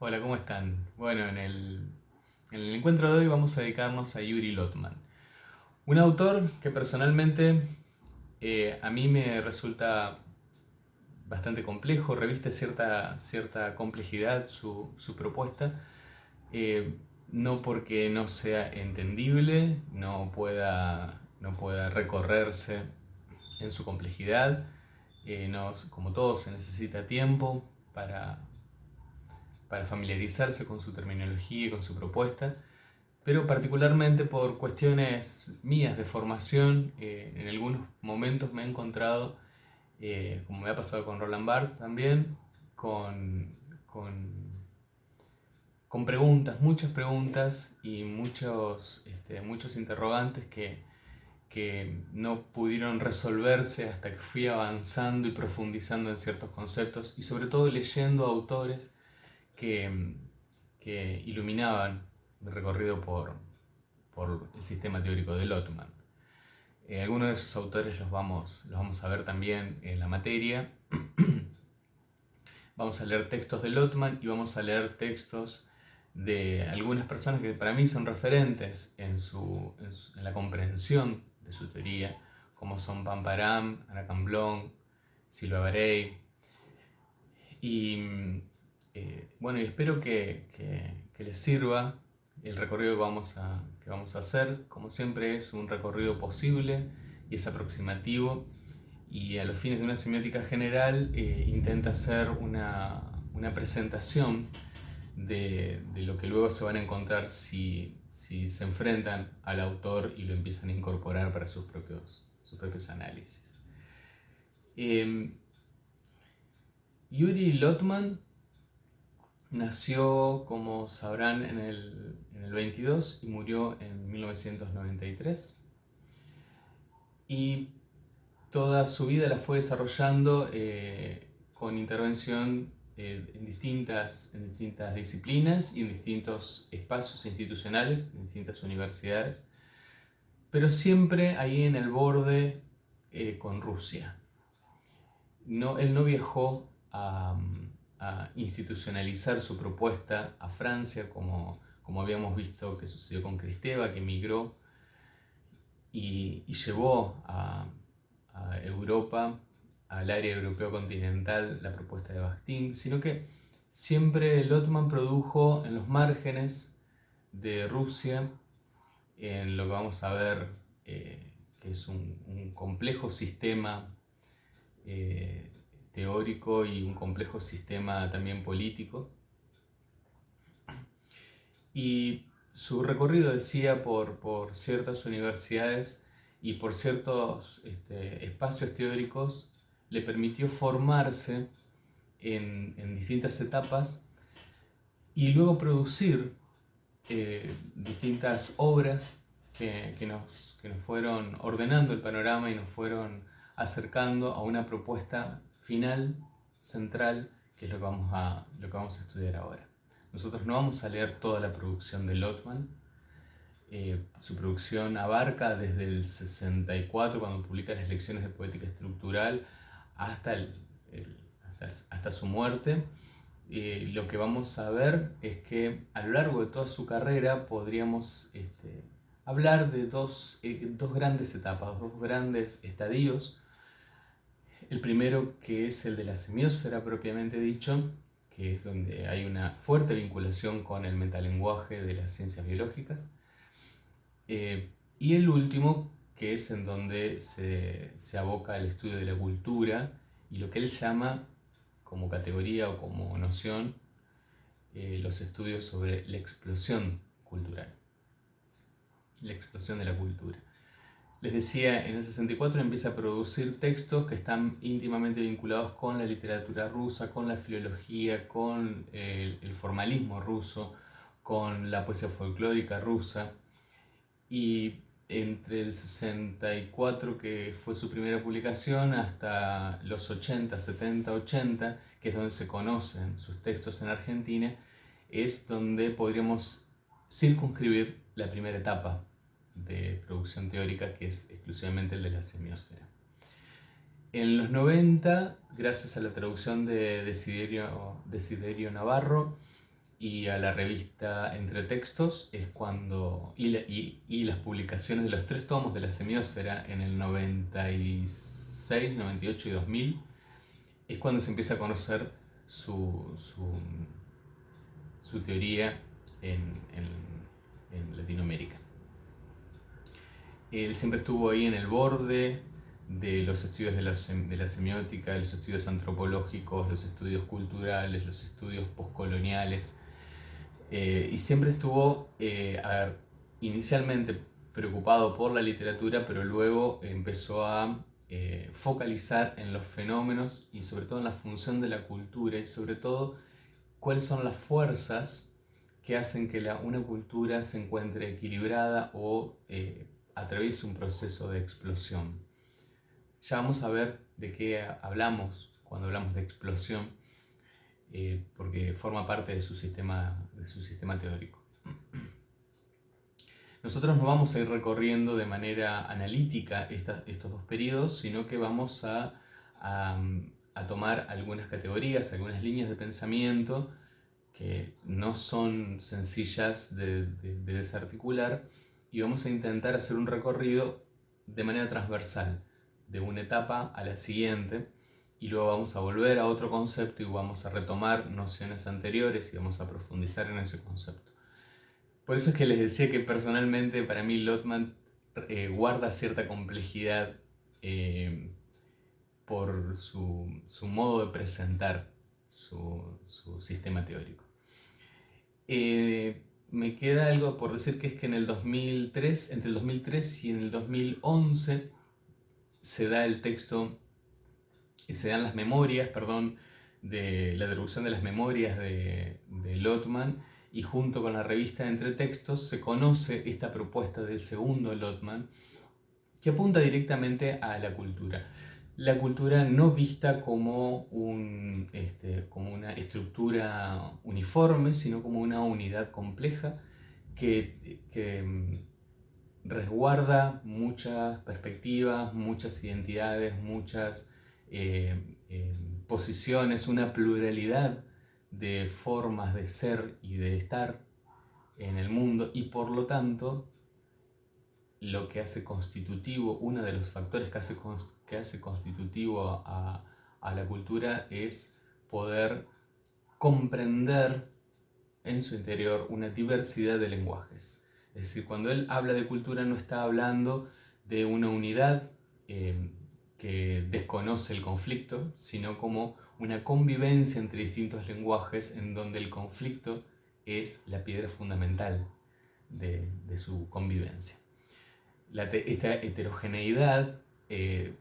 Hola, ¿cómo están? Bueno, en el encuentro de hoy vamos a dedicarnos a Yuri Lotman, un autor que personalmente a mí me resulta bastante complejo, reviste cierta complejidad su propuesta, eh, no porque no sea entendible, no pueda recorrerse en su complejidad, como todo se necesita tiempo para familiarizarse con su terminología y con su propuesta, pero particularmente por cuestiones mías de formación, en algunos momentos me he encontrado, como me ha pasado con Roland Barthes también, con, con, con preguntas, muchas preguntas y muchos interrogantes que no pudieron resolverse hasta que fui avanzando y profundizando en ciertos conceptos y sobre todo leyendo autores que, que iluminaban mi recorrido por el sistema teórico de Lotman. Algunos de sus autores los vamos a ver también en la materia. Vamos a leer textos de Lotman y vamos a leer textos de algunas personas que para mí son referentes en la comprensión de su teoría, como son Pamparam, Anna Camblong, Silva Barey. Y bueno, y espero que les sirva el recorrido que vamos a hacer. Como siempre es un recorrido posible y es aproximativo. Y a los fines de una semiótica general intenta hacer una presentación de lo que luego se van a encontrar si se enfrentan al autor y lo empiezan a incorporar para sus propios análisis. Yuri Lotman nació, como sabrán, en el 22 y murió en 1993. Y toda su vida la fue desarrollando con intervención en distintas disciplinas y en distintos espacios institucionales, en distintas universidades, pero siempre ahí en el borde con Rusia. Él no viajó a institucionalizar su propuesta a Francia, como habíamos visto que sucedió con Kristeva, que emigró y llevó a Europa, al área europeo continental, la propuesta de Bakhtin, sino que siempre Lotman produjo en los márgenes de Rusia, en lo que vamos a ver, que es un complejo sistema eh, teórico y un complejo sistema también político. Y su recorrido, decía, por ciertas universidades y por ciertos espacios teóricos le permitió formarse en distintas etapas y luego producir distintas obras que nos fueron ordenando el panorama y nos fueron acercando a una propuesta final, central, que es lo que vamos a estudiar ahora. Nosotros no vamos a leer toda la producción de Lotman. Su producción abarca desde el 64, cuando publica las lecciones de poética estructural, hasta, hasta su muerte. Lo que vamos a ver es que a lo largo de toda su carrera podríamos hablar de dos grandes etapas, dos grandes estadios. El primero, que es el de la semiósfera propiamente dicho, que es donde hay una fuerte vinculación con el metalenguaje de las ciencias biológicas. Y el último, que es en donde se aboca el estudio de la cultura y lo que él llama como categoría o como noción los estudios sobre la explosión cultural, la explosión de la cultura. Les decía, en el 64 empieza a producir textos que están íntimamente vinculados con la literatura rusa, con la filología, con el formalismo ruso, con la poesía folclórica rusa. Y entre el 64, que fue su primera publicación, hasta los 80, 70, 80, que es donde se conocen sus textos en Argentina, es donde podríamos circunscribir la primera etapa de producción teórica, que es exclusivamente el de la semiósfera. En los 90, gracias a la traducción de Desiderio Navarro y a la revista Entre Textos es cuando, y las publicaciones de los 3 tomos de la Semiósfera en el 96, 98 y 2000, es cuando se empieza a conocer su teoría en Latinoamérica. Él siempre estuvo ahí en el borde de los estudios de la semiótica, de los estudios antropológicos, los estudios culturales, los estudios postcoloniales, y siempre estuvo, inicialmente preocupado por la literatura, pero luego empezó a focalizar en los fenómenos y sobre todo en la función de la cultura y sobre todo cuáles son las fuerzas que hacen que una cultura se encuentre equilibrada o atraviese un proceso de explosión. Ya vamos a ver de qué hablamos cuando hablamos de explosión, porque forma parte de su sistema teórico. Nosotros no vamos a ir recorriendo de manera analítica estos 2 periodos, sino que vamos a tomar algunas categorías, algunas líneas de pensamiento que no son sencillas de desarticular, y vamos a intentar hacer un recorrido de manera transversal, de una etapa a la siguiente, y luego vamos a volver a otro concepto y vamos a retomar nociones anteriores y vamos a profundizar en ese concepto. Por eso es que les decía que personalmente para mí Lotman guarda cierta complejidad por su modo de presentar su sistema teórico. Me queda algo por decir, que es que en el 2003, entre el 2003 y en el 2011 se da el texto, se dan las memorias, de la traducción de las memorias de Lotman, y junto con la revista Entre Textos se conoce esta propuesta del segundo Lotman, que apunta directamente a la cultura. La cultura no vista como una estructura uniforme, sino como una unidad compleja que resguarda muchas perspectivas, muchas identidades, muchas posiciones, una pluralidad de formas de ser y de estar en el mundo, y por lo tanto lo que hace constitutivo, uno de los factores que hace constitutivo a la cultura es poder comprender en su interior una diversidad de lenguajes. Es decir, cuando él habla de cultura no está hablando de una unidad que desconoce el conflicto, sino como una convivencia entre distintos lenguajes en donde el conflicto es la piedra fundamental de su convivencia. Esta heterogeneidad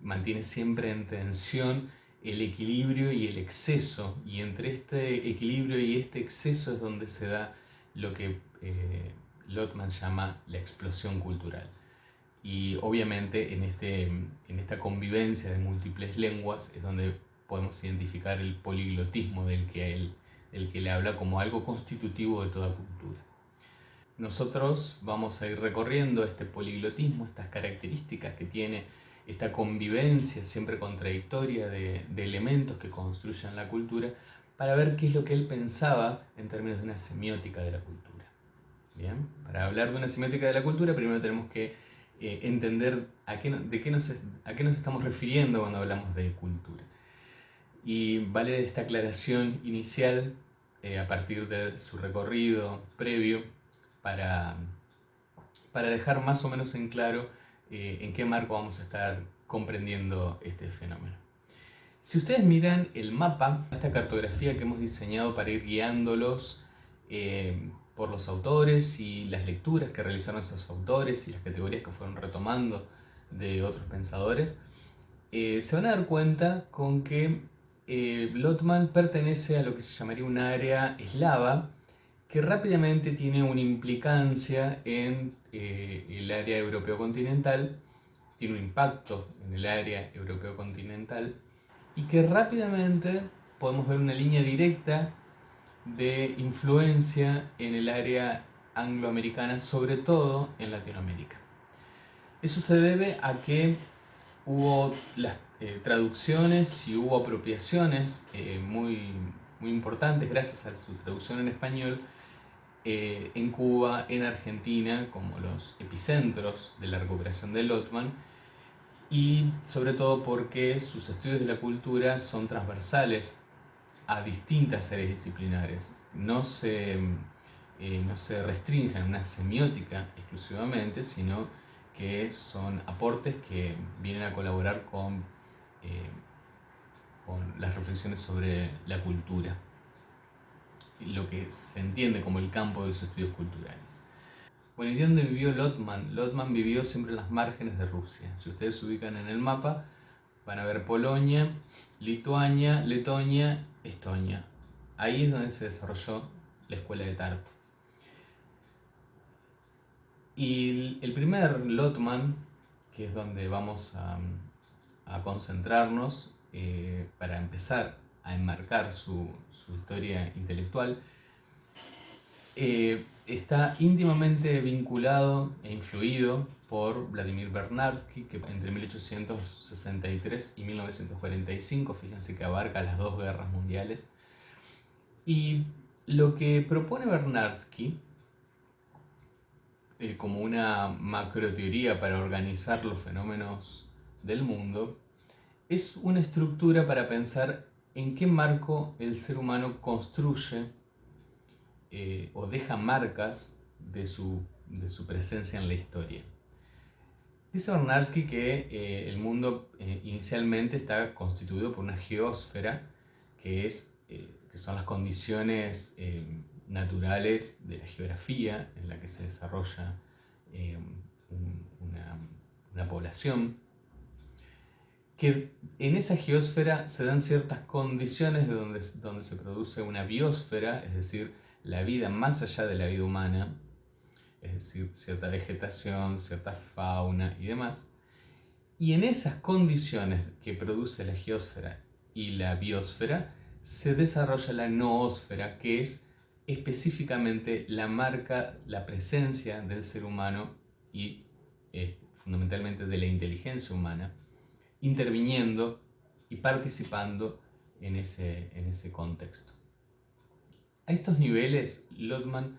mantiene siempre en tensión el equilibrio y el exceso, y entre este equilibrio y este exceso es donde se da lo que Lotman llama la explosión cultural. Y obviamente en esta convivencia de múltiples lenguas es donde podemos identificar el poliglotismo del que él habla como algo constitutivo de toda cultura. Nosotros vamos a ir recorriendo este poliglotismo, estas características que tiene esta convivencia siempre contradictoria de elementos que construyen la cultura, para ver qué es lo que él pensaba en términos de una semiótica de la cultura. Bien, para hablar de una semiótica de la cultura, primero tenemos que entender a qué nos estamos refiriendo cuando hablamos de cultura. Y vale esta aclaración inicial a partir de su recorrido previo para dejar más o menos en claro en qué marco vamos a estar comprendiendo este fenómeno. Si ustedes miran el mapa, esta cartografía que hemos diseñado para ir guiándolos por los autores y las lecturas que realizaron esos autores y las categorías que fueron retomando de otros pensadores, se van a dar cuenta con que Lotman pertenece a lo que se llamaría un área eslava, que rápidamente tiene una implicancia en el área europeo continental, tiene un impacto en el área europeo continental, y que rápidamente podemos ver una línea directa de influencia en el área angloamericana, sobre todo en Latinoamérica. Eso se debe a que hubo las traducciones y hubo apropiaciones muy muy importantes gracias a su traducción en español en Cuba, en Argentina, como los epicentros de la recuperación de Lotman, y sobre todo porque sus estudios de la cultura son transversales a distintas áreas disciplinares. No se restringen a una semiótica exclusivamente, sino que son aportes que vienen a colaborar con las reflexiones sobre la cultura, lo que se entiende como el campo de los estudios culturales. Bueno, ¿y dónde vivió Lotman? Lotman vivió siempre en las márgenes de Rusia. Si ustedes se ubican en el mapa, van a ver Polonia, Lituania, Letonia, Estonia. Ahí es donde se desarrolló la escuela de Tartu. Y el primer Lotman, que es donde vamos a concentrarnos para empezar a enmarcar su historia intelectual, está íntimamente vinculado e influido por Vladimir Bernarsky, que entre 1863 y 1945, fíjense que abarca las dos guerras mundiales. Y lo que propone Bernarsky como una macroteoría para organizar los fenómenos del mundo es una estructura para pensar en qué marco el ser humano construye o deja marcas de su presencia en la historia. Dice Bernarsky que el mundo inicialmente está constituido por una geósfera, que son las condiciones naturales de la geografía en la que se desarrolla una población, que en esa geósfera se dan ciertas condiciones de donde se produce una biosfera, es decir, la vida más allá de la vida humana, es decir, cierta vegetación, cierta fauna y demás. Y en esas condiciones que produce la geósfera y la biosfera, se desarrolla la noósfera, que es específicamente la marca, la presencia del ser humano y fundamentalmente de la inteligencia humana, interviniendo y participando en ese contexto. A estos niveles, Lotman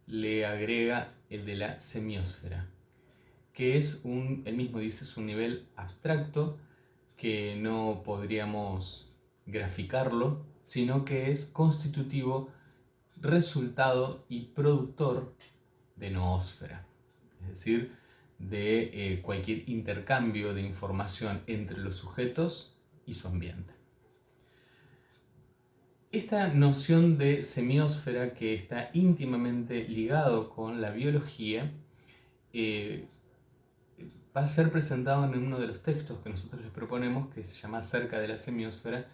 le agrega el de la semiósfera, que él mismo dice, es un nivel abstracto que no podríamos graficarlo, sino que es constitutivo, resultado y productor de noósfera, es decir, de cualquier intercambio de información entre los sujetos y su ambiente. Esta noción de semiósfera, que está íntimamente ligado con la biología, va a ser presentado en uno de los textos que nosotros les proponemos, que se llama Acerca de la semiósfera,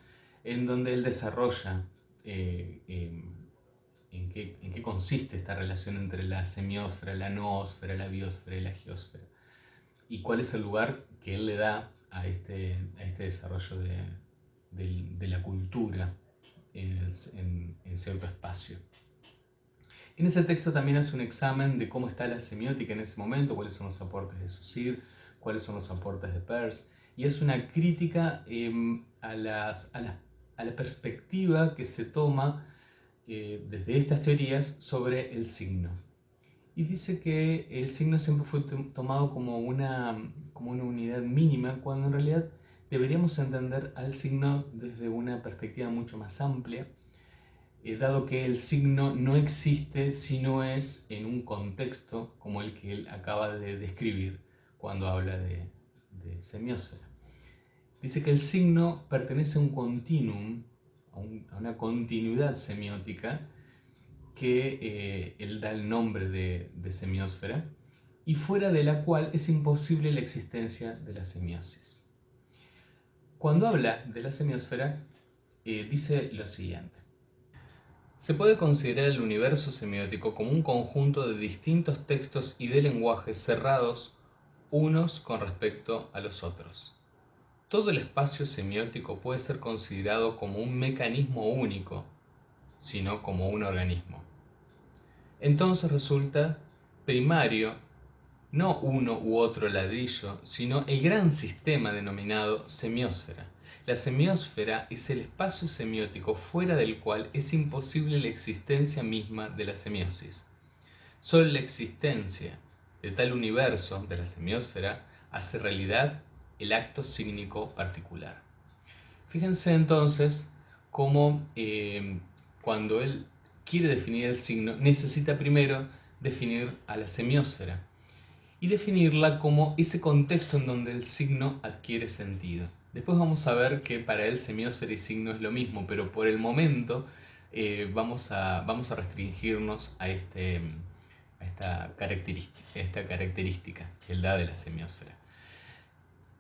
en donde él desarrolla en qué consiste esta relación entre la semiósfera, la noósfera, la biosfera y la geósfera, y cuál es el lugar que él le da a este desarrollo de la cultura en cierto espacio. En ese texto también hace un examen de cómo está la semiótica en ese momento, cuáles son los aportes de Saussure, cuáles son los aportes de Peirce, y es una crítica a la perspectiva que se toma desde estas teorías sobre el signo. Y dice que el signo siempre fue tomado como una unidad mínima, cuando en realidad deberíamos entender al signo desde una perspectiva mucho más amplia, dado que el signo no existe si no es en un contexto como el que él acaba de describir cuando habla de semiósfera. Dice que el signo pertenece a un continuum, a una continuidad semiótica que él da el nombre de semiósfera, y fuera de la cual es imposible la existencia de la semiosis. Cuando habla de la semiósfera, dice lo siguiente: se puede considerar el universo semiótico como un conjunto de distintos textos y de lenguajes cerrados unos con respecto a los otros. Todo el espacio semiótico puede ser considerado como un mecanismo único, sino como un organismo. Entonces resulta primario no uno u otro ladrillo, sino el gran sistema denominado semiósfera, La semiósfera es el espacio semiótico fuera del cual es imposible la existencia misma de la semiosis. Solo la existencia de tal universo, de la semiósfera, hace realidad el acto sígnico particular. Fíjense entonces cómo cuando él quiere definir el signo, necesita primero definir a la semiósfera y definirla como ese contexto en donde el signo adquiere sentido. Después vamos a ver que para él semiósfera y signo es lo mismo, pero por el momento vamos a restringirnos a esta característica que él da de la semiósfera.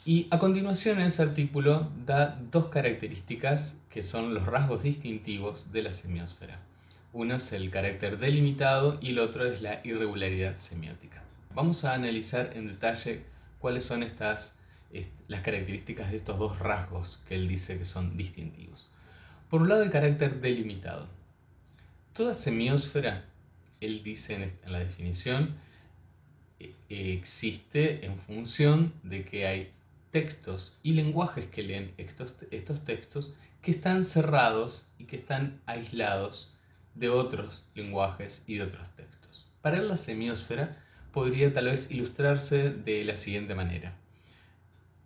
Y a continuación en ese artículo da dos características que son los rasgos distintivos de la semiósfera. Uno es el carácter delimitado y el otro es la irregularidad semiótica. Vamos a analizar en detalle cuáles son las características de estos dos rasgos que él dice que son distintivos. Por un lado, el carácter delimitado. Toda semiósfera, él dice en la definición, existe en función de que hay textos y lenguajes que leen estos textos que están cerrados y que están aislados de otros lenguajes y de otros textos. Para él la semiósfera podría tal vez ilustrarse de la siguiente manera,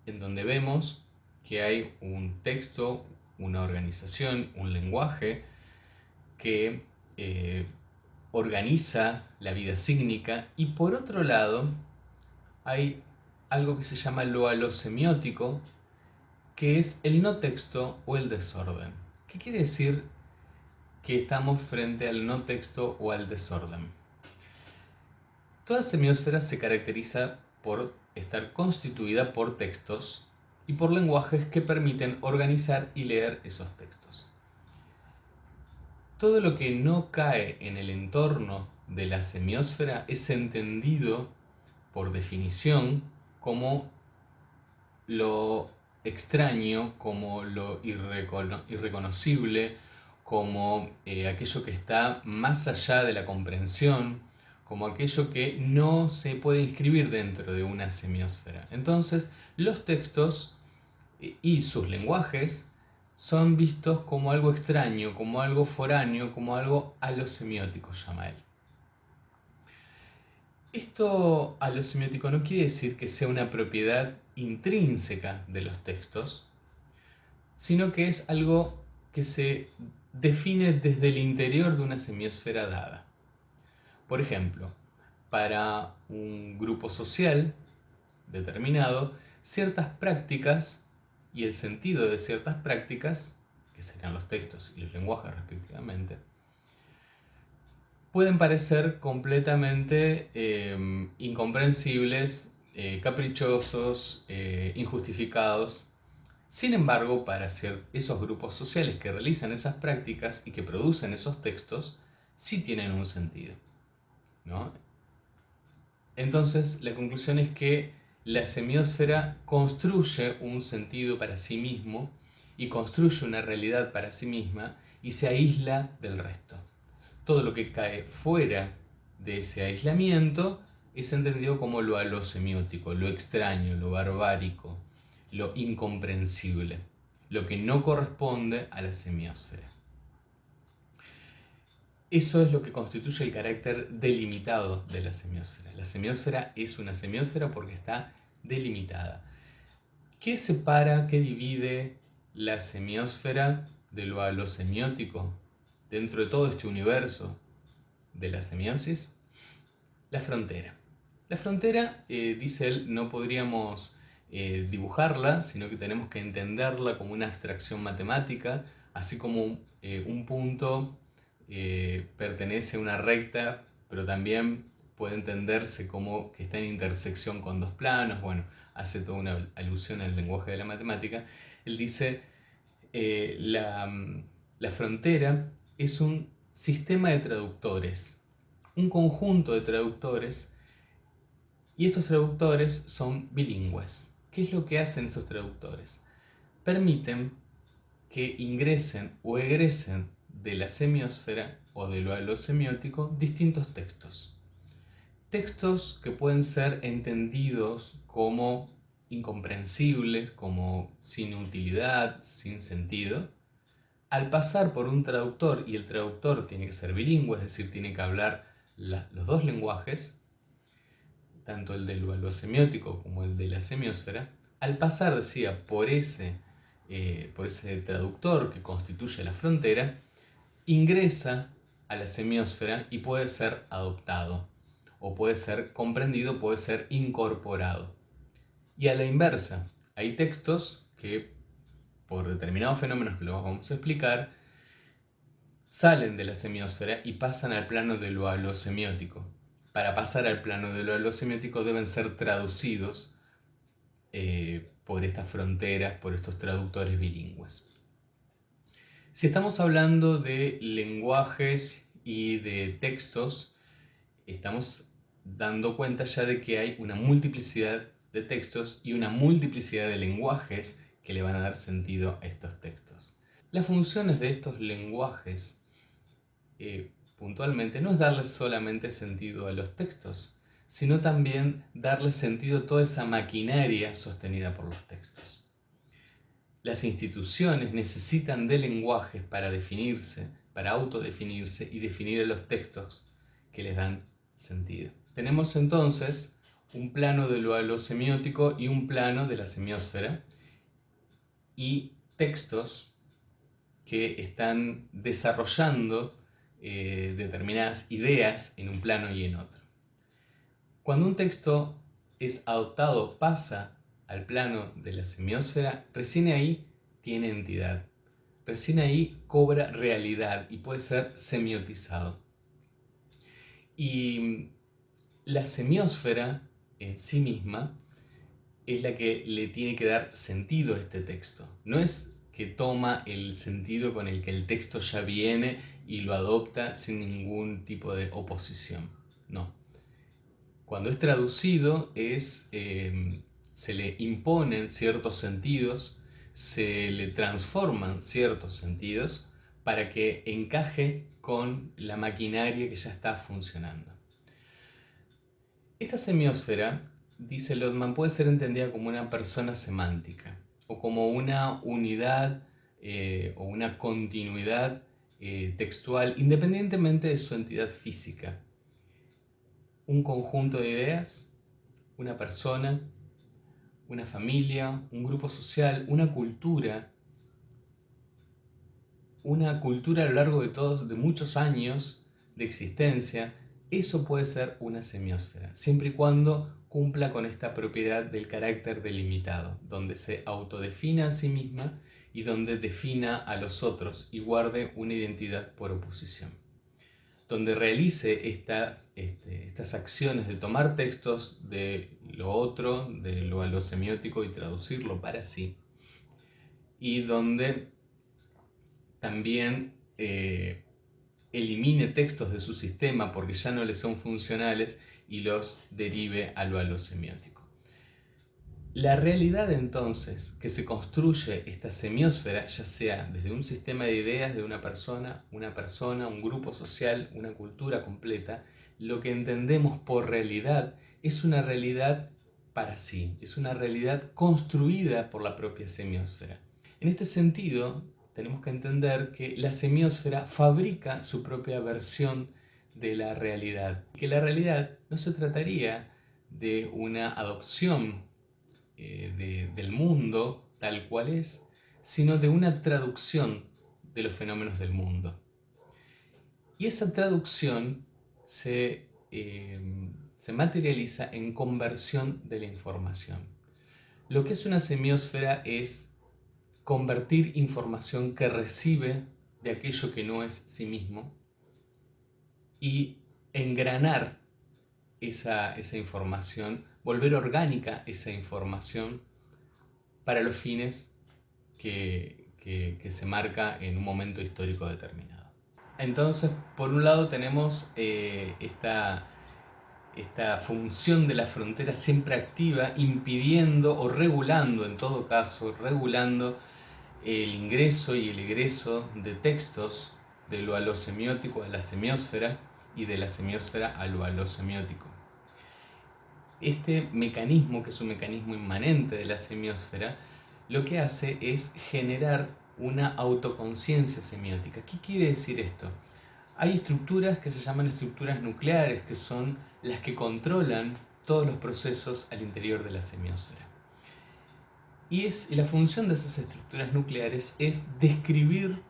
en donde vemos que hay un texto, una organización, un lenguaje que organiza la vida sígnica, y por otro lado hay algo que se llama lo alosemiótico, que es el no texto o el desorden. ¿Qué quiere decir que estamos frente al no texto o al desorden? Toda semiósfera se caracteriza por estar constituida por textos y por lenguajes que permiten organizar y leer esos textos. Todo lo que no cae en el entorno de la semiósfera es entendido por definición como lo extraño, como lo irreconocible, como aquello que está más allá de la comprensión, como aquello que no se puede inscribir dentro de una semiósfera. Entonces, los textos y sus lenguajes son vistos como algo extraño, como algo foráneo, como algo alosemiótico, llama él. Esto alosemiótico no quiere decir que sea una propiedad intrínseca de los textos, sino que es algo que se define desde el interior de una semiósfera dada. Por ejemplo, para un grupo social determinado, ciertas prácticas y el sentido de ciertas prácticas, que serían los textos y los lenguajes respectivamente, pueden parecer completamente incomprensibles, caprichosos, injustificados. Sin embargo, para esos grupos sociales que realizan esas prácticas y que producen esos textos, sí tienen un sentido, ¿no? Entonces, la conclusión es que la semiósfera construye un sentido para sí mismo y construye una realidad para sí misma y se aísla del resto. Todo lo que cae fuera de ese aislamiento es entendido como lo alosemiótico, lo extraño, lo barbárico, lo incomprensible, lo que no corresponde a la semiósfera. Eso es lo que constituye el carácter delimitado de la semiósfera. La semiósfera es una semiósfera porque está delimitada. ¿Qué separa, qué divide la semiósfera de lo alosemiótico dentro de todo este universo de la semiosis? La frontera. La frontera, dice él, no podríamos dibujarla, sino que tenemos que entenderla como una abstracción matemática, así como un punto pertenece a una recta, pero también puede entenderse como que está en intersección con dos planos. Bueno, hace toda una alusión al lenguaje de la matemática. Él dice, la frontera es un sistema de traductores, un conjunto de traductores, y estos traductores son bilingües. ¿Qué es lo que hacen esos traductores? Permiten que ingresen o egresen de la semiósfera o de lo alosemiótico distintos textos. Textos que pueden ser entendidos como incomprensibles, como sin utilidad, sin sentido, al pasar por un traductor, y el traductor tiene que ser bilingüe, es decir, tiene que hablar los dos lenguajes, tanto el del valor-semiótico como el de la semiósfera, al pasar, decía, por ese traductor que constituye la frontera, ingresa a la semiósfera y puede ser adoptado, o puede ser comprendido, puede ser incorporado. Y a la inversa, hay textos que, por determinados fenómenos que los vamos a explicar, salen de la semiósfera y pasan al plano de lo alosemiótico. Para pasar al plano de lo alosemiótico deben ser traducidos por estas fronteras, por estos traductores bilingües. Si estamos hablando de lenguajes y de textos, estamos dando cuenta ya de que hay una multiplicidad de textos y una multiplicidad de lenguajes que le van a dar sentido a estos textos. Las funciones de estos lenguajes puntualmente no es darle solamente sentido a los textos, sino también darle sentido a toda esa maquinaria sostenida por los textos. Las instituciones necesitan de lenguajes para definirse, para autodefinirse y definir a los textos que les dan sentido. Tenemos entonces un plano de lo alosemiótico y un plano de la semiósfera y textos que están desarrollando determinadas ideas en un plano y en otro. Cuando un texto es adoptado, pasa al plano de la semiósfera, recién ahí tiene entidad, recién ahí cobra realidad y puede ser semiotizado. Y la semiósfera en sí misma es la que le tiene que dar sentido a este texto. No es que toma el sentido con el que el texto ya viene y lo adopta sin ningún tipo de oposición. No. Cuando es traducido se le imponen ciertos sentidos, se le transforman ciertos sentidos para que encaje con la maquinaria que ya está funcionando. Esta semiósfera, dice Lotman, puede ser entendida como una persona semántica o como una unidad o una continuidad textual independientemente de su entidad física. Un conjunto de ideas, una persona, una familia, un grupo social, una cultura a lo largo de muchos años de existencia. Eso puede ser una semiósfera, siempre y cuando cumpla con esta propiedad del carácter delimitado, donde se autodefina a sí misma y donde defina a los otros y guarde una identidad por oposición. Donde realice estas acciones de tomar textos de lo otro, de lo alosemiótico y traducirlo para sí, y donde también elimine textos de su sistema porque ya no le son funcionales y los derive a lo alosemiótico. La realidad entonces que se construye esta semiósfera, ya sea desde un sistema de ideas de una persona, un grupo social, una cultura completa, lo que entendemos por realidad es una realidad para sí, es una realidad construida por la propia semiósfera. En este sentido, tenemos que entender que la semiósfera fabrica su propia versión de la realidad, que la realidad no se trataría de una adopción del mundo tal cual es, sino de una traducción de los fenómenos del mundo. Y esa traducción se materializa en conversión de la información. Lo que es una semiósfera es convertir información que recibe de aquello que no es sí mismo y engranar esa información, volver orgánica esa información para los fines que se marca en un momento histórico determinado. Entonces, por un lado tenemos esta función de la frontera siempre activa, impidiendo o regulando, en todo caso, regulando el ingreso y el egreso de textos de lo alosemiótico a la semiósfera y de la semiósfera a lo alosemiótico. Este mecanismo, que es un mecanismo inmanente de la semiósfera, lo que hace es generar una autoconciencia semiótica. ¿Qué quiere decir esto? Hay estructuras que se llaman estructuras nucleares, que son las que controlan todos los procesos al interior de la semiósfera. Y la función de esas estructuras nucleares es describir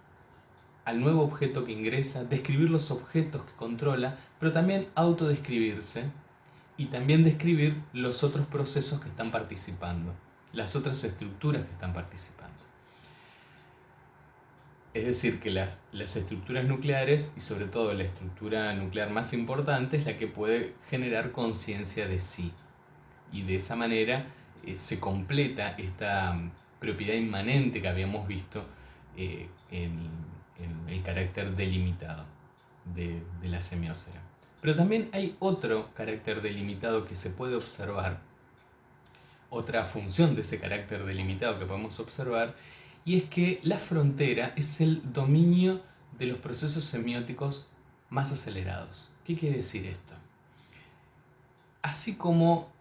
al nuevo objeto que ingresa, describir los objetos que controla, pero también autodescribirse y también describir los otros procesos que están participando, las otras estructuras que están participando. Es decir, que las estructuras nucleares, y sobre todo la estructura nuclear más importante, es la que puede generar conciencia de sí. Y de esa manera se completa esta propiedad inmanente que habíamos visto en el carácter delimitado de la semiósfera. Pero también hay otro carácter delimitado que se puede observar, otra función de ese carácter delimitado que podemos observar, y es que la frontera es el dominio de los procesos semióticos más acelerados. ¿Qué quiere decir esto? Así como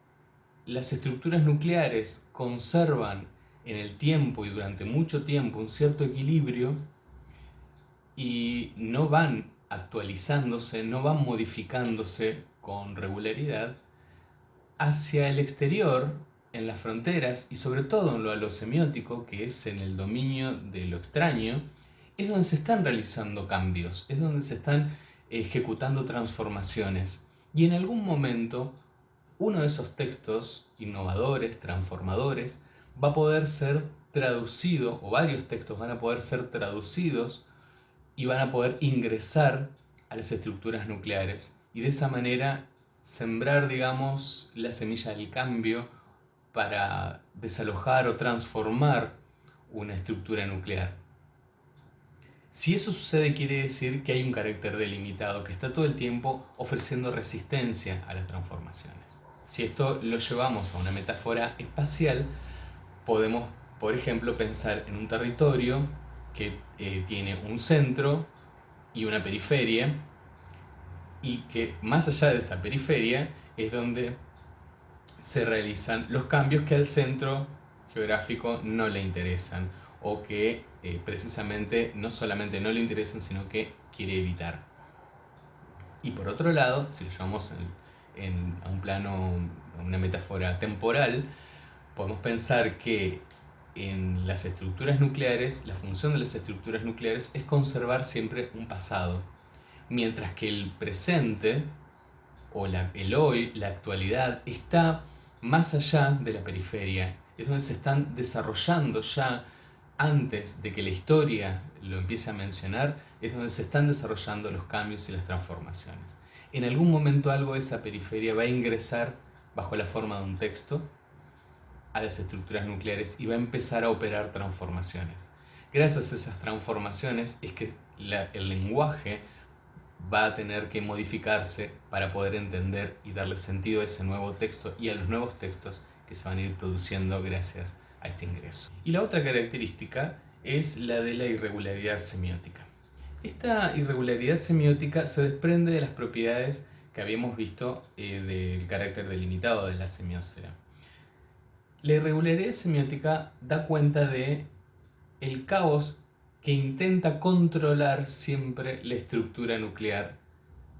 las estructuras nucleares conservan en el tiempo y durante mucho tiempo un cierto equilibrio y no van actualizándose, no van modificándose con regularidad, hacia el exterior, en las fronteras y sobre todo en lo alosemiótico, que es en el dominio de lo extraño, es donde se están realizando cambios, es donde se están ejecutando transformaciones. Y en algún momento, uno de esos textos innovadores, transformadores, va a poder ser traducido, o varios textos van a poder ser traducidos y van a poder ingresar a las estructuras nucleares. Y de esa manera sembrar, digamos, la semilla del cambio para desalojar o transformar una estructura nuclear. Si eso sucede, quiere decir que hay un carácter delimitado que está todo el tiempo ofreciendo resistencia a las transformaciones. Si esto lo llevamos a una metáfora espacial, podemos, por ejemplo, pensar en un territorio que tiene un centro y una periferia, y que más allá de esa periferia es donde se realizan los cambios que al centro geográfico no le interesan, o que precisamente no solamente no le interesan, sino que quiere evitar. Y por otro lado, si lo llevamos a un plano, a una metáfora temporal, podemos pensar que en las estructuras nucleares, la función de las estructuras nucleares es conservar siempre un pasado, mientras que el presente, o el hoy, la actualidad, está más allá de la periferia. Es donde se están desarrollando ya, antes de que la historia lo empiece a mencionar, es donde se están desarrollando los cambios y las transformaciones. En algún momento algo de esa periferia va a ingresar bajo la forma de un texto a las estructuras nucleares y va a empezar a operar transformaciones. Gracias a esas transformaciones es que el lenguaje va a tener que modificarse para poder entender y darle sentido a ese nuevo texto y a los nuevos textos que se van a ir produciendo gracias a este ingreso. Y la otra característica es la de la irregularidad semiótica. Esta irregularidad semiótica se desprende de las propiedades que habíamos visto del carácter delimitado de la semiósfera. La irregularidad semiótica da cuenta de el caos que intenta controlar siempre la estructura nuclear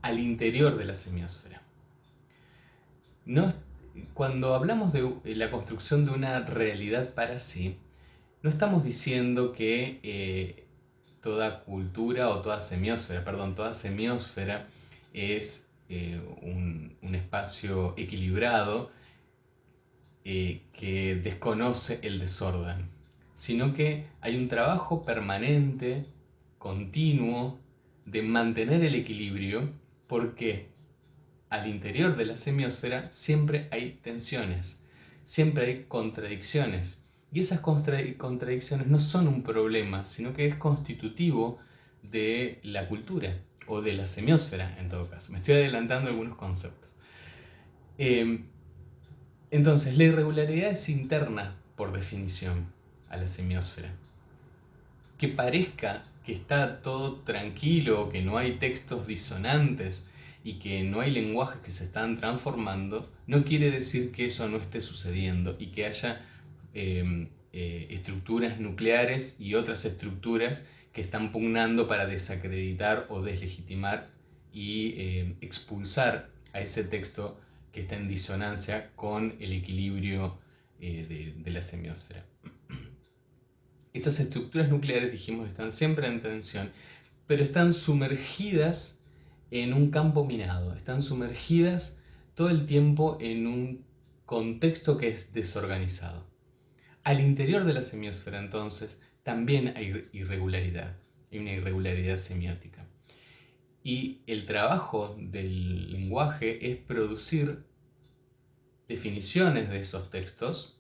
al interior de la semiósfera. Cuando hablamos de la construcción de una realidad para sí, no estamos diciendo que toda cultura o toda semiósfera es un espacio equilibrado que desconoce el desorden, sino que hay un trabajo permanente, continuo, de mantener el equilibrio, porque al interior de la semiósfera siempre hay tensiones, siempre hay contradicciones, y esas contradicciones no son un problema, sino que es constitutivo de la cultura, o de la semiósfera en todo caso. Me estoy adelantando algunos conceptos. Entonces, la irregularidad es interna, por definición, a la semiósfera. Que parezca que está todo tranquilo, que no hay textos disonantes y que no hay lenguajes que se están transformando, no quiere decir que eso no esté sucediendo y que haya estructuras nucleares y otras estructuras que están pugnando para desacreditar o deslegitimar y expulsar a ese texto que está en disonancia con el equilibrio de la semiósfera. Estas estructuras nucleares, dijimos, están siempre en tensión, pero están sumergidas en un campo minado, están sumergidas todo el tiempo en un contexto que es desorganizado. Al interior de la semiósfera, entonces, también hay irregularidad, hay una irregularidad semiótica. Y el trabajo del lenguaje es producir definiciones de esos textos,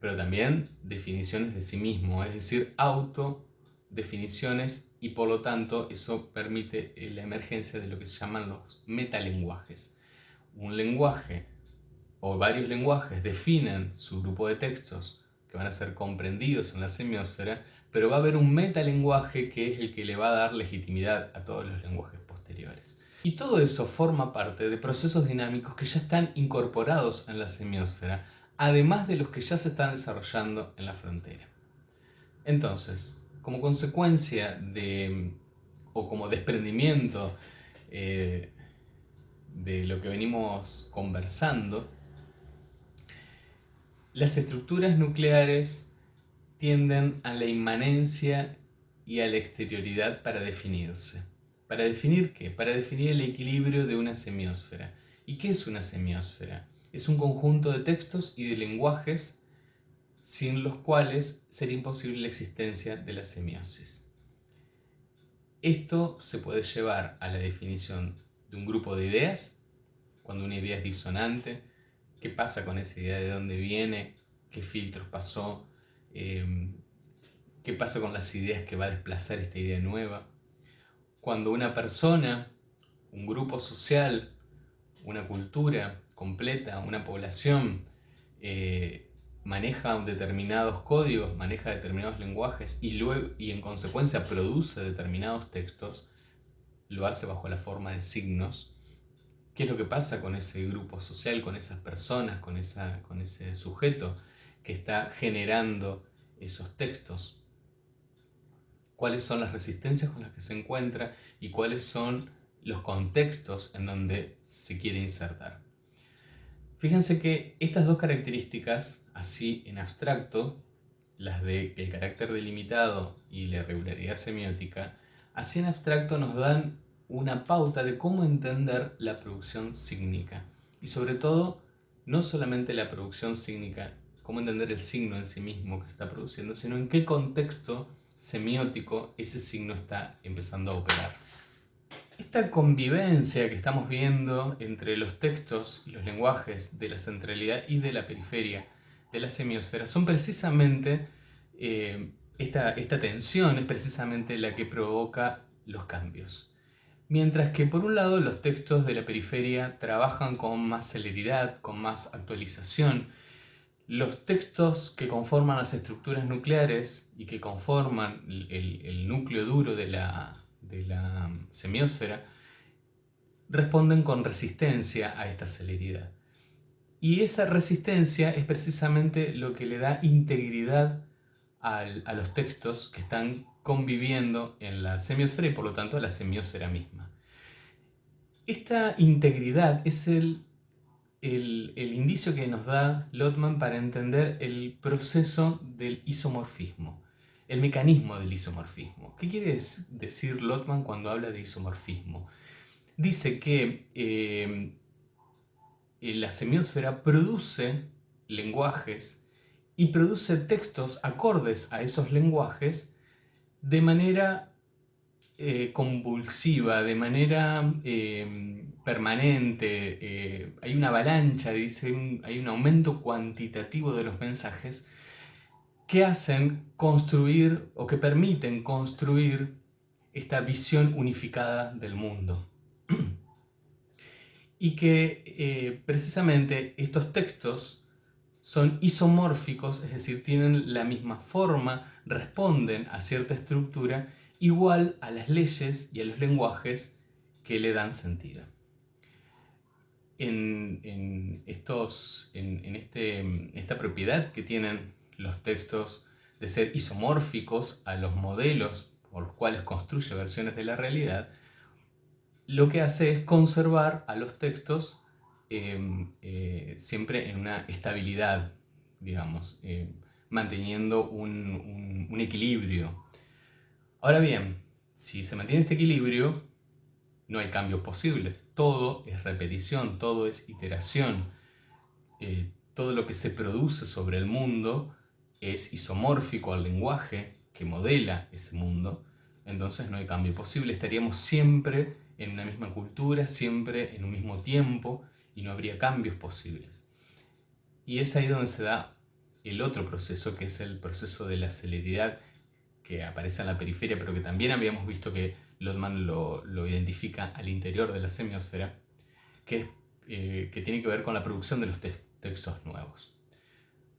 pero también definiciones de sí mismo, es decir, autodefiniciones, y por lo tanto eso permite la emergencia de lo que se llaman los metalenguajes. Un lenguaje o varios lenguajes definen su grupo de textos que van a ser comprendidos en la semiósfera, pero va a haber un metalenguaje que es el que le va a dar legitimidad a todos los lenguajes posteriores. Y todo eso forma parte de procesos dinámicos que ya están incorporados en la semiósfera, además de los que ya se están desarrollando en la frontera. Entonces, como consecuencia o como desprendimiento de lo que venimos conversando, las estructuras nucleares tienden a la inmanencia y a la exterioridad para definirse. ¿Para definir qué? Para definir el equilibrio de una semiósfera. ¿Y qué es una semiósfera? Es un conjunto de textos y de lenguajes sin los cuales sería imposible la existencia de la semiosis. Esto se puede llevar a la definición de un grupo de ideas, cuando una idea es disonante, qué pasa con esa idea, de dónde viene, qué filtros pasó, qué pasa con las ideas que va a desplazar esta idea nueva. Cuando una persona, un grupo social, una cultura completa, una población, maneja determinados códigos, maneja determinados lenguajes y en consecuencia produce determinados textos, lo hace bajo la forma de signos. ¿Qué es lo que pasa con ese grupo social, con esas personas, con ese sujeto que está generando esos textos? ¿Cuáles son las resistencias con las que se encuentra y cuáles son los contextos en donde se quiere insertar? Fíjense que estas dos características, así en abstracto, las del carácter delimitado y la irregularidad semiótica, así en abstracto nos dan una pauta de cómo entender la producción sígnica. Y sobre todo, no solamente la producción sígnica, cómo entender el signo en sí mismo que se está produciendo, sino en qué contexto semiótico ese signo está empezando a operar. Esta convivencia que estamos viendo entre los textos y los lenguajes de la centralidad y de la periferia de la semiósfera son precisamente, esta tensión es precisamente la que provoca los cambios. Mientras que por un lado los textos de la periferia trabajan con más celeridad, con más actualización, los textos que conforman las estructuras nucleares y que conforman el núcleo duro de la semiósfera responden con resistencia a esta celeridad. Y esa resistencia es precisamente lo que le da integridad a los textos que están conviviendo en la semiósfera y por lo tanto a la semiósfera misma. Esta integridad es el indicio que nos da Lotman para entender el proceso del isomorfismo, el mecanismo del isomorfismo. ¿Qué quiere decir Lotman cuando habla de isomorfismo? Dice que la semiósfera produce lenguajes y produce textos acordes a esos lenguajes de manera convulsiva, de manera permanente. Hay una avalancha, dice, hay un aumento cuantitativo de los mensajes que hacen construir o que permiten construir esta visión unificada del mundo. Y que precisamente estos textos son isomórficos, es decir, tienen la misma forma, responden a cierta estructura igual a las leyes y a los lenguajes que le dan sentido. esta propiedad que tienen los textos de ser isomórficos a los modelos por los cuales construye versiones de la realidad, lo que hace es conservar a los textos siempre en una estabilidad, digamos, manteniendo un equilibrio. Ahora bien, si se mantiene este equilibrio, no hay cambios posibles. Todo es repetición, todo es iteración. Todo lo que se produce sobre el mundo es isomórfico al lenguaje que modela ese mundo. Entonces no hay cambio posible. Estaríamos siempre en una misma cultura, siempre en un mismo tiempo, y no habría cambios posibles. Y es ahí donde se da el otro proceso, que es el proceso de la celeridad, que aparece en la periferia, pero que también habíamos visto que Lotman lo identifica al interior de la semiósfera, que tiene que ver con la producción de los textos nuevos.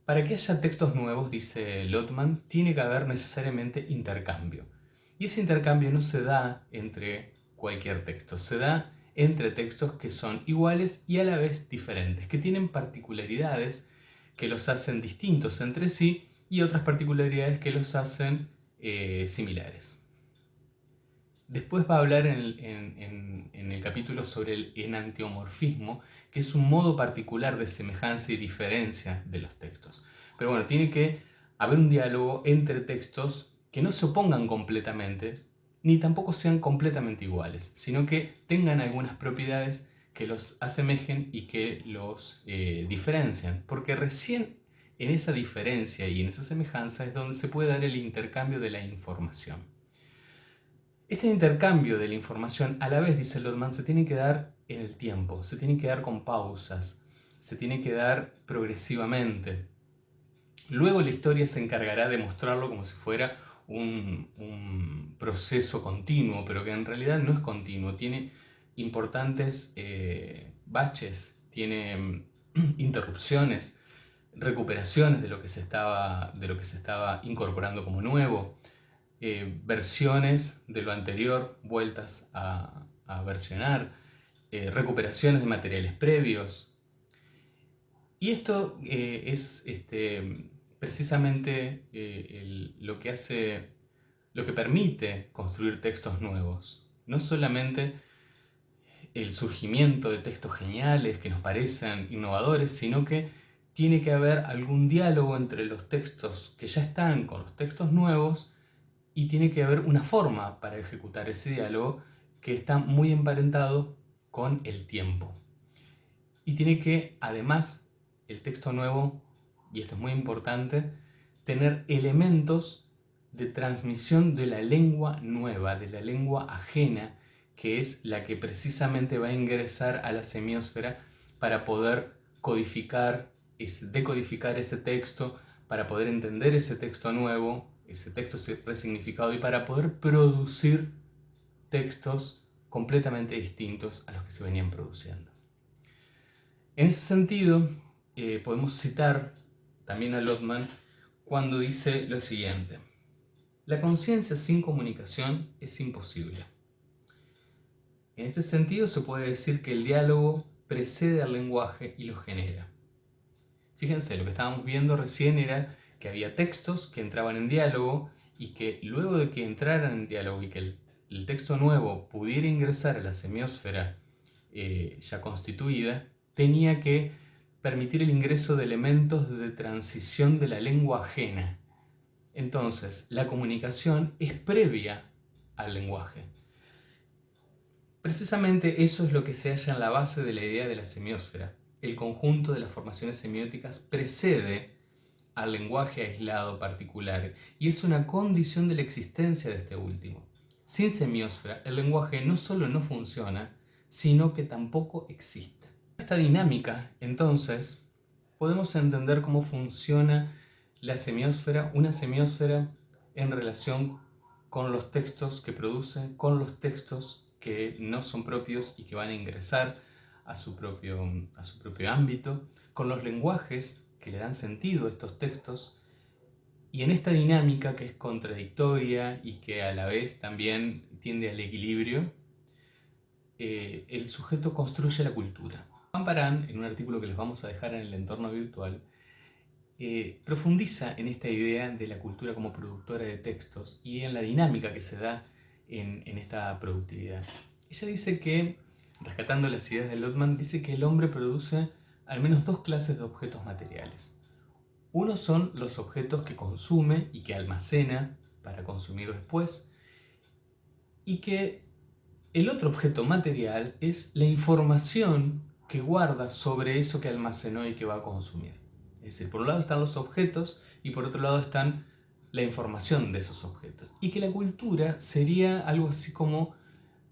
Para que haya textos nuevos, dice Lotman, tiene que haber necesariamente intercambio. Y ese intercambio no se da entre cualquier texto, se da entre textos que son iguales y a la vez diferentes, que tienen particularidades que los hacen distintos entre sí y otras particularidades que los hacen similares. Después va a hablar en el capítulo sobre el enantiomorfismo, que es un modo particular de semejanza y diferencia de los textos. Pero bueno, tiene que haber un diálogo entre textos que no se opongan completamente, ni tampoco sean completamente iguales, sino que tengan algunas propiedades que los asemejen y que los diferencian, porque recién en esa diferencia y en esa semejanza es donde se puede dar el intercambio de la información. Este intercambio de la información, a la vez, dice Lotman, se tiene que dar en el tiempo, se tiene que dar con pausas, se tiene que dar progresivamente. Luego la historia se encargará de mostrarlo como si fuera un proceso continuo, pero que en realidad no es continuo, tiene importantes baches, tiene interrupciones, recuperaciones de lo que se estaba incorporando como nuevo. Versiones de lo anterior vueltas a versionar, recuperaciones de materiales previos. Y esto es precisamente lo que permite construir textos nuevos. No solamente el surgimiento de textos geniales que nos parecen innovadores, sino que tiene que haber algún diálogo entre los textos que ya están con los textos nuevos, y tiene que haber una forma para ejecutar ese diálogo que está muy emparentado con el tiempo. Y tiene que, además, el texto nuevo, y esto es muy importante, tener elementos de transmisión de la lengua nueva, de la lengua ajena, que es la que precisamente va a ingresar a la semiósfera para poder decodificar ese texto, para poder entender ese texto nuevo, ese texto resignificado, y para poder producir textos completamente distintos a los que se venían produciendo. En ese sentido, podemos citar también a Lotman cuando dice lo siguiente: la conciencia sin comunicación es imposible. En este sentido se puede decir que el diálogo precede al lenguaje y lo genera. Fíjense, lo que estábamos viendo recién era que había textos que entraban en diálogo y que luego de que entraran en diálogo y que el texto nuevo pudiera ingresar a la semiósfera ya constituida, tenía que permitir el ingreso de elementos de transición de la lengua ajena. Entonces, la comunicación es previa al lenguaje. Precisamente eso es lo que se halla en la base de la idea de la semiósfera. El conjunto de las formaciones semióticas precede al lenguaje aislado particular y es una condición de la existencia de este último. Sin semiósfera, el lenguaje no solo no funciona, sino que tampoco existe. Esta dinámica, entonces, podemos entender cómo funciona la semiósfera, una semiósfera en relación con los textos que produce, con los textos que no son propios y que van a ingresar a su propio ámbito, con los lenguajes que le dan sentido a estos textos, y en esta dinámica que es contradictoria y que a la vez también tiende al equilibrio, el sujeto construye la cultura. Pamparan, en un artículo que les vamos a dejar en el entorno virtual, profundiza en esta idea de la cultura como productora de textos y en la dinámica que se da en esta productividad. Ella dice que, rescatando las ideas de Lotman, dice que el hombre produce al menos dos clases de objetos materiales. Uno son los objetos que consume y que almacena para consumir después, y que el otro objeto material es la información que guarda sobre eso que almacenó y que va a consumir. Es decir, por un lado están los objetos y por otro lado están la información de esos objetos. Y que la cultura sería algo así como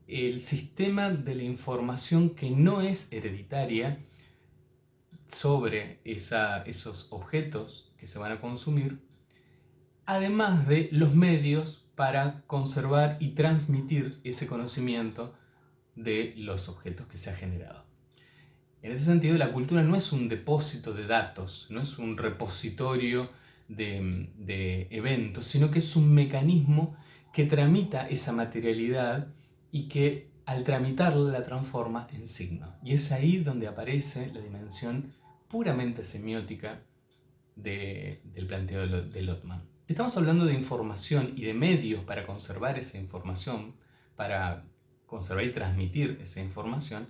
el sistema de la información que no es hereditaria sobre esos objetos que se van a consumir, además de los medios para conservar y transmitir ese conocimiento de los objetos que se ha generado. En ese sentido, la cultura no es un depósito de datos, no es un repositorio de eventos, sino que es un mecanismo que tramita esa materialidad y que al tramitarla la transforma en signo. Y es ahí donde aparece la dimensión puramente semiótica del planteo de Lotman. Si estamos hablando de información y de medios para conservar esa información, para conservar y transmitir esa información,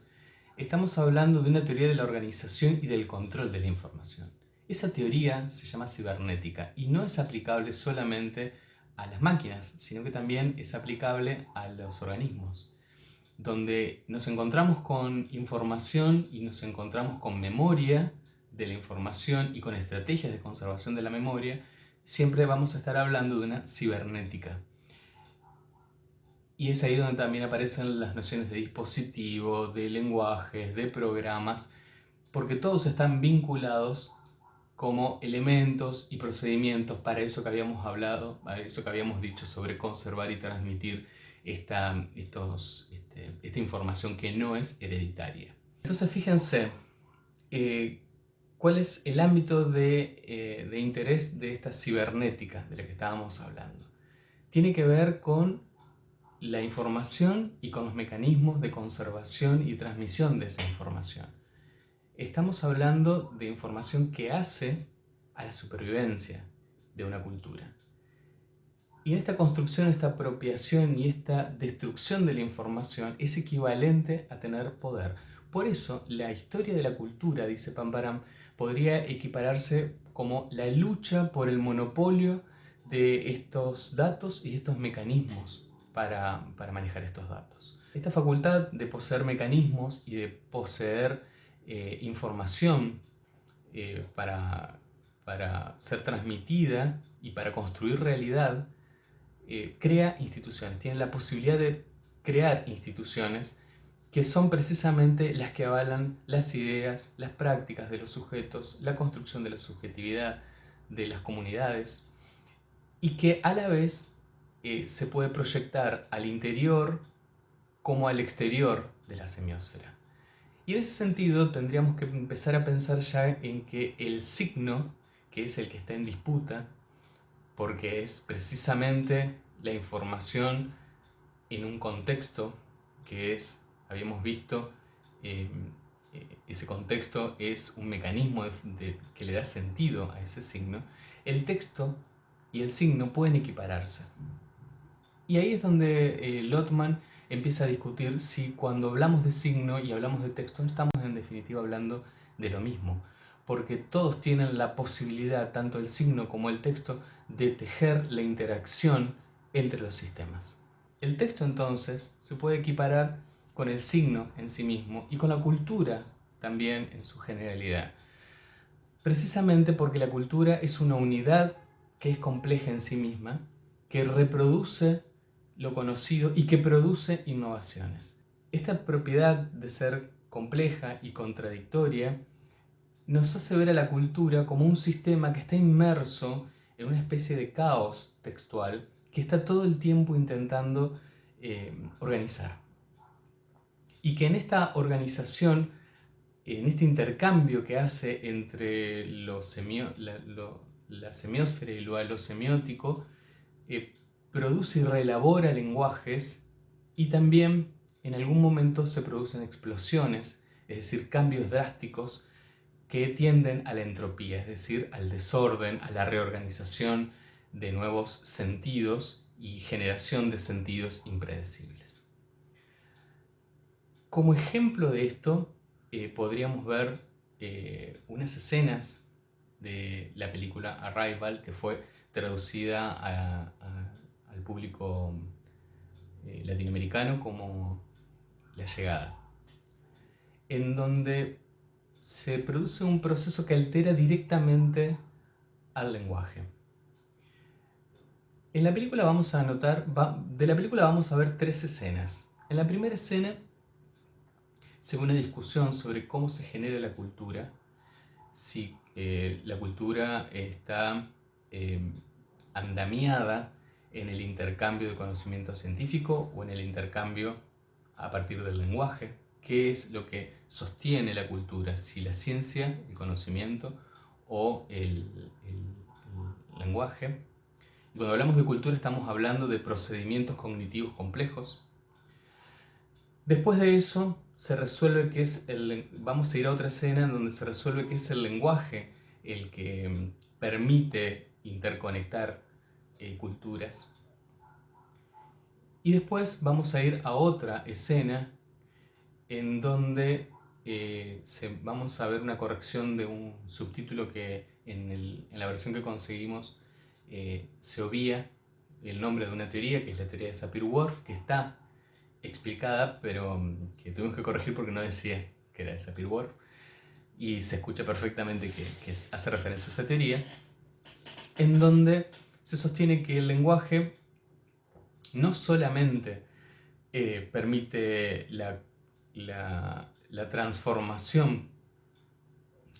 estamos hablando de una teoría de la organización y del control de la información. Esa teoría se llama cibernética y no es aplicable solamente a las máquinas, sino que también es aplicable a los organismos, donde nos encontramos con información y nos encontramos con memoria de la información y con estrategias de conservación de la memoria. Siempre vamos a estar hablando de una cibernética. Y es ahí donde también aparecen las nociones de dispositivo, de lenguajes, de programas, porque todos están vinculados como elementos y procedimientos para eso que habíamos hablado, para eso que habíamos dicho sobre conservar y transmitir esta información que no es hereditaria. Entonces fíjense, ¿cuál es el ámbito de interés de esta cibernética de la que estábamos hablando? Tiene que ver con la información y con los mecanismos de conservación y transmisión de esa información. Estamos hablando de información que hace a la supervivencia de una cultura. Y en esta construcción, esta apropiación y esta destrucción de la información es equivalente a tener poder. Por eso, la historia de la cultura, dice Pamparan, podría equipararse como la lucha por el monopolio de estos datos y estos mecanismos para manejar estos datos. Esta facultad de poseer mecanismos y de poseer información para ser transmitida y para construir realidad, crea instituciones, tiene la posibilidad de crear instituciones que son precisamente las que avalan las ideas, las prácticas de los sujetos, la construcción de la subjetividad de las comunidades, y que a la vez se puede proyectar al interior como al exterior de la semiósfera. Y en ese sentido tendríamos que empezar a pensar ya en que el signo, que es el que está en disputa, porque es precisamente la información en un contexto que es, habíamos visto, ese contexto es un mecanismo que le da sentido a ese signo, el texto y el signo pueden equipararse. Y ahí es donde Lotman empieza a discutir si cuando hablamos de signo y hablamos de texto estamos en definitiva hablando de lo mismo, porque todos tienen la posibilidad, tanto el signo como el texto, de tejer la interacción entre los sistemas. El texto entonces se puede equiparar con el signo en sí mismo y con la cultura también en su generalidad, precisamente porque la cultura es una unidad que es compleja en sí misma, que reproduce lo conocido y que produce innovaciones. Esta propiedad de ser compleja y contradictoria nos hace ver a la cultura como un sistema que está inmerso en una especie de caos textual que está todo el tiempo intentando organizar. Y que en esta organización, en este intercambio que hace entre la semiósfera y lo alosemiótico, produce y reelabora lenguajes, y también en algún momento se producen explosiones es decir, cambios drásticos que tienden a la entropía, es decir, al desorden, a la reorganización de nuevos sentidos y generación de sentidos impredecibles. Como ejemplo de esto, podríamos ver unas escenas de la película Arrival, que fue traducida al público latinoamericano como La Llegada, en donde se produce un proceso que altera directamente al lenguaje. En la película vamos a de la película vamos a ver 3 escenas. En la primera escena se ve una discusión sobre cómo se genera la cultura, si la cultura está andamiada en el intercambio de conocimiento científico o en el intercambio a partir del lenguaje. ¿Qué es lo que sostiene la cultura? Si la ciencia, el conocimiento o el lenguaje. Y cuando hablamos de cultura estamos hablando de procedimientos cognitivos complejos. Después de eso se resuelve que es vamos a ir a otra escena en donde se resuelve que es el lenguaje el que permite interconectar culturas. Y después vamos a ir a otra escena en donde vamos a ver una corrección de un subtítulo que en la versión que conseguimos se obvia el nombre de una teoría, que es la teoría de Sapir-Whorf, que está explicada, pero que tuvimos que corregir porque no decía que era de Sapir-Whorf, y se escucha perfectamente que hace referencia a esa teoría, en donde se sostiene que el lenguaje no solamente permite la transformación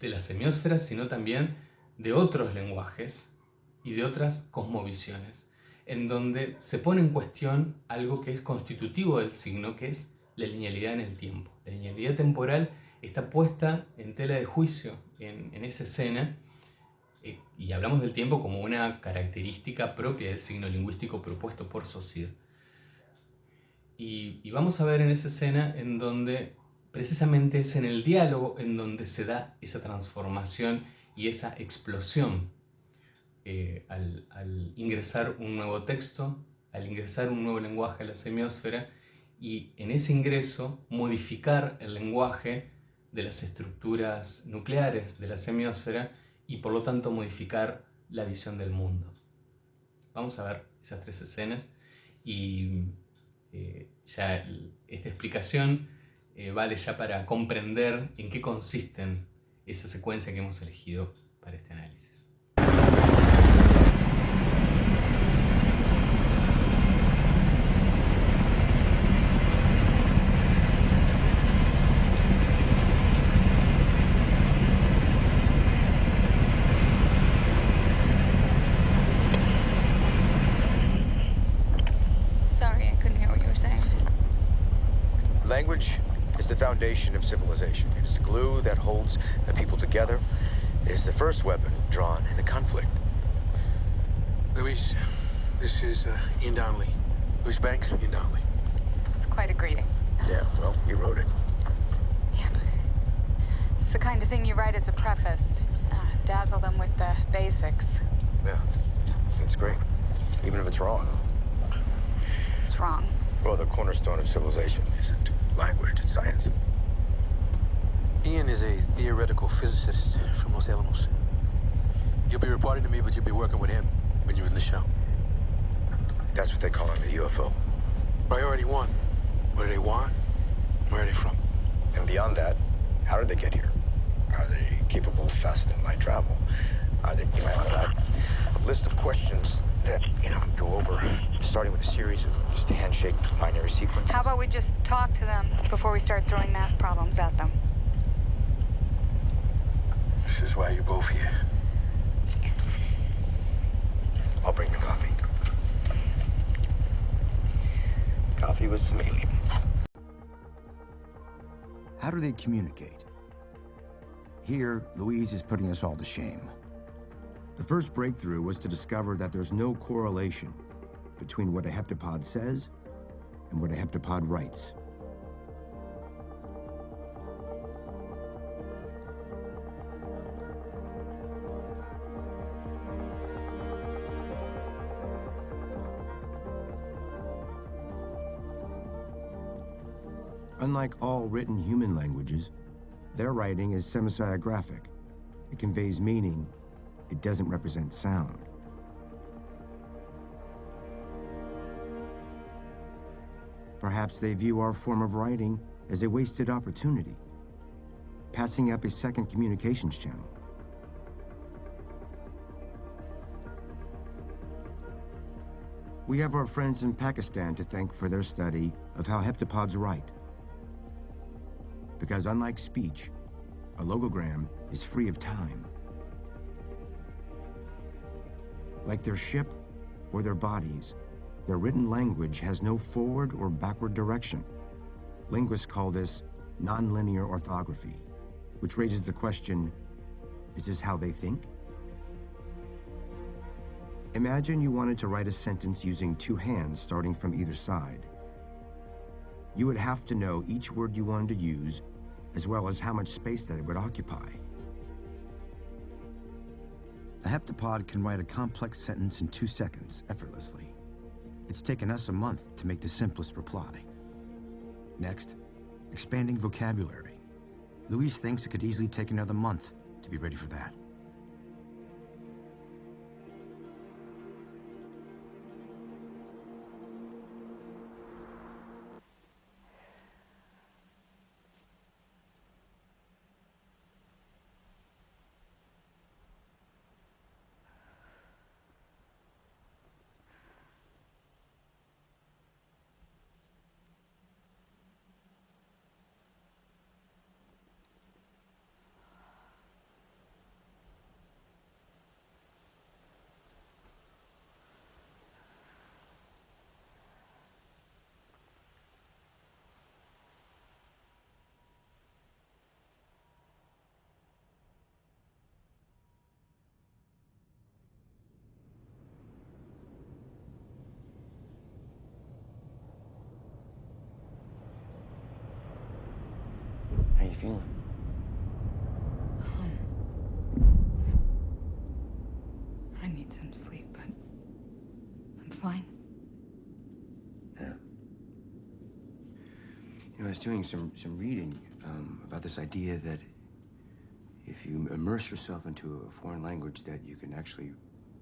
de la semiósfera, sino también de otros lenguajes y de otras cosmovisiones, en donde se pone en cuestión algo que es constitutivo del signo, que es la linealidad en el tiempo. La linealidad temporal está puesta en tela de juicio en esa escena, y hablamos del tiempo como una característica propia del signo lingüístico propuesto por Saussure. Y vamos a ver en esa escena en donde precisamente es en el diálogo en donde se da esa transformación y esa explosión al ingresar un nuevo texto, al ingresar un nuevo lenguaje a la semiósfera, y en ese ingreso modificar el lenguaje de las estructuras nucleares de la semiósfera y por lo tanto modificar la visión del mundo. Vamos a ver esas 3 escenas y ya esta explicación vale ya para comprender en qué consisten esa secuencia que hemos elegido para este análisis. Language is the foundation of civilization. It is the glue that holds the people together. It is the first weapon drawn in a conflict. Luis, this is Ian Donnelly. Luis Banks, Ian Donnelly. It's quite a greeting. Yeah, well, you wrote it. Yeah, but it's the kind of thing you write as a preface. Dazzle them with the basics. Yeah, it's great. Even if it's wrong. It's wrong. Well, the cornerstone of civilization isn't language, it's science. Ian is a theoretical physicist from Los Alamos. You'll be reporting to me, but you'll be working with him when you're in the show. That's what they call him, the UFO. Priority 1. What do they want? Where are they from? And beyond that, how did they get here? Are they capable of fast and light travel? Are they beyond that? A list of questions that, go over, starting with a series of just handshake binary sequences. How about we just talk to them before we start throwing math problems at them? This is why you're both here. I'll bring the coffee. Coffee with some aliens. How do they communicate? Here, Louise is putting us all to shame. The first breakthrough was to discover that there's no correlation between what a heptapod says and what a heptapod writes. Unlike all written human languages, their writing is semisiographic. It conveys meaning. It doesn't represent sound. Perhaps they view our form of writing as a wasted opportunity, passing up a second communications channel. We have our friends in Pakistan to thank for their study of how heptapods write. Because unlike speech, a logogram is free of time. Like their ship or their bodies, their written language has no forward or backward direction. Linguists call this nonlinear orthography, which raises the question, is this how they think? Imagine you wanted to write a sentence using two hands starting from either side. You would have to know each word you wanted to use, as well as how much space that it would occupy. A heptapod can write a complex sentence in 2 seconds, effortlessly. It's taken us a month to make the simplest reply. Next, expanding vocabulary. Louise thinks it could easily take another month to be ready for that. How you feeling? I need some sleep, but I'm fine. Yeah. I was doing some reading about this idea that if you immerse yourself into a foreign language, that you can actually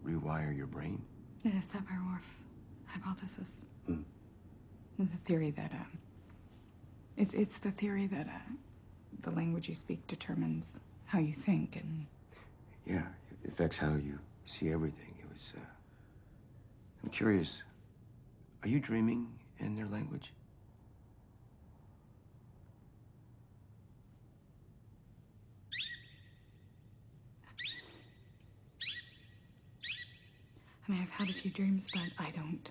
rewire your brain. The Sapir-Whorf hypothesis. Hmm. The theory that it's the theory that the language you speak determines how you think, and Yeah, it affects how you see everything. I'm curious, are you dreaming in their language? I mean, I've had a few dreams, but I don't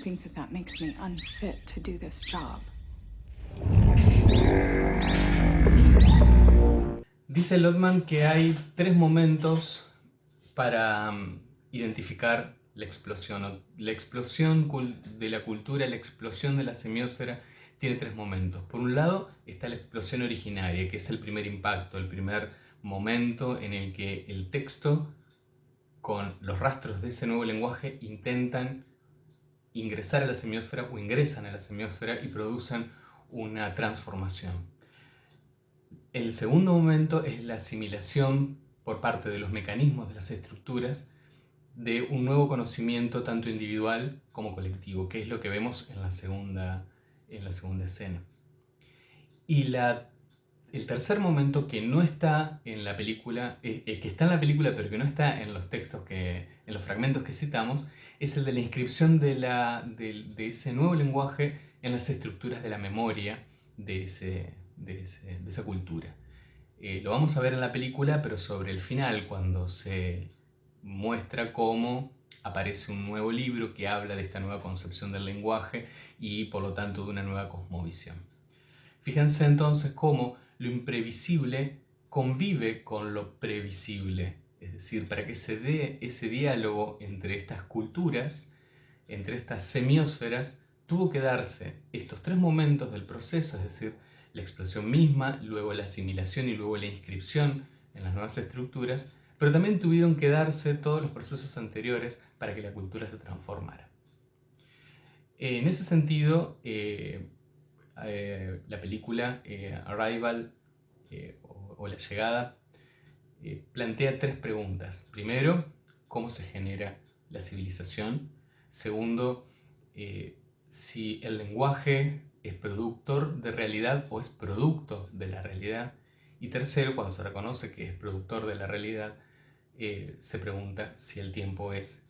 think that makes me unfit to do this job. Dice Lotman que hay 3 momentos para identificar la explosión. La explosión de la cultura, la explosión de la semiósfera, tiene 3 momentos. Por un lado está la explosión originaria, que es el primer impacto, el primer momento en el que el texto, con los rastros de ese nuevo lenguaje, intentan ingresar a la semiósfera o ingresan a la semiósfera y producen una transformación. El segundo momento es la asimilación por parte de los mecanismos de las estructuras de un nuevo conocimiento tanto individual como colectivo, que es lo que vemos en la segunda escena. Y el tercer momento, que no está en la película, que está en la película pero que no está en los textos, en los fragmentos que citamos, es el de la inscripción de ese nuevo lenguaje en las estructuras de la memoria de esa cultura. Lo vamos a ver en la película, pero sobre el final, cuando se muestra cómo aparece un nuevo libro que habla de esta nueva concepción del lenguaje y por lo tanto de una nueva cosmovisión. Fíjense entonces cómo lo imprevisible convive con lo previsible, es decir, para que se dé ese diálogo entre estas culturas, entre estas semiósferas, tuvo que darse estos 3 momentos del proceso, es decir, la explosión misma, luego la asimilación y luego la inscripción en las nuevas estructuras, pero también tuvieron que darse todos los procesos anteriores para que la cultura se transformara. En ese sentido, la película Arrival o La Llegada plantea 3 preguntas. Primero, ¿cómo se genera la civilización? Segundo, si el lenguaje es productor de realidad o es producto de la realidad. Y tercero, cuando se reconoce que es productor de la realidad, se pregunta si el tiempo es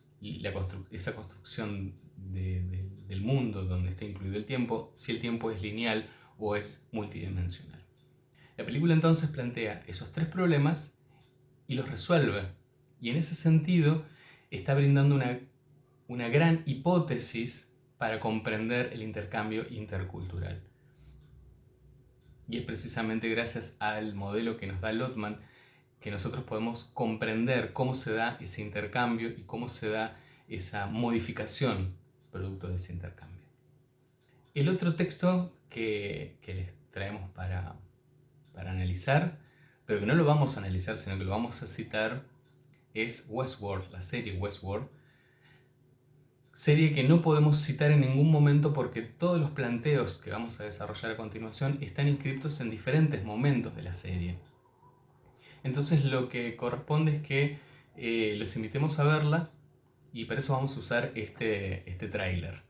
esa construcción del mundo donde está incluido el tiempo, si el tiempo es lineal o es multidimensional. La película entonces plantea esos 3 problemas y los resuelve. Y en ese sentido está brindando una gran hipótesis para comprender el intercambio intercultural. Y es precisamente gracias al modelo que nos da Lotman que nosotros podemos comprender cómo se da ese intercambio y cómo se da esa modificación producto de ese intercambio. El otro texto que les traemos para analizar, pero que no lo vamos a analizar, sino que lo vamos a citar, es Westworld, la serie Westworld, serie que no podemos citar en ningún momento porque todos los planteos que vamos a desarrollar a continuación están inscritos en diferentes momentos de la serie. Entonces lo que corresponde es que los invitemos a verla y para eso vamos a usar este tráiler.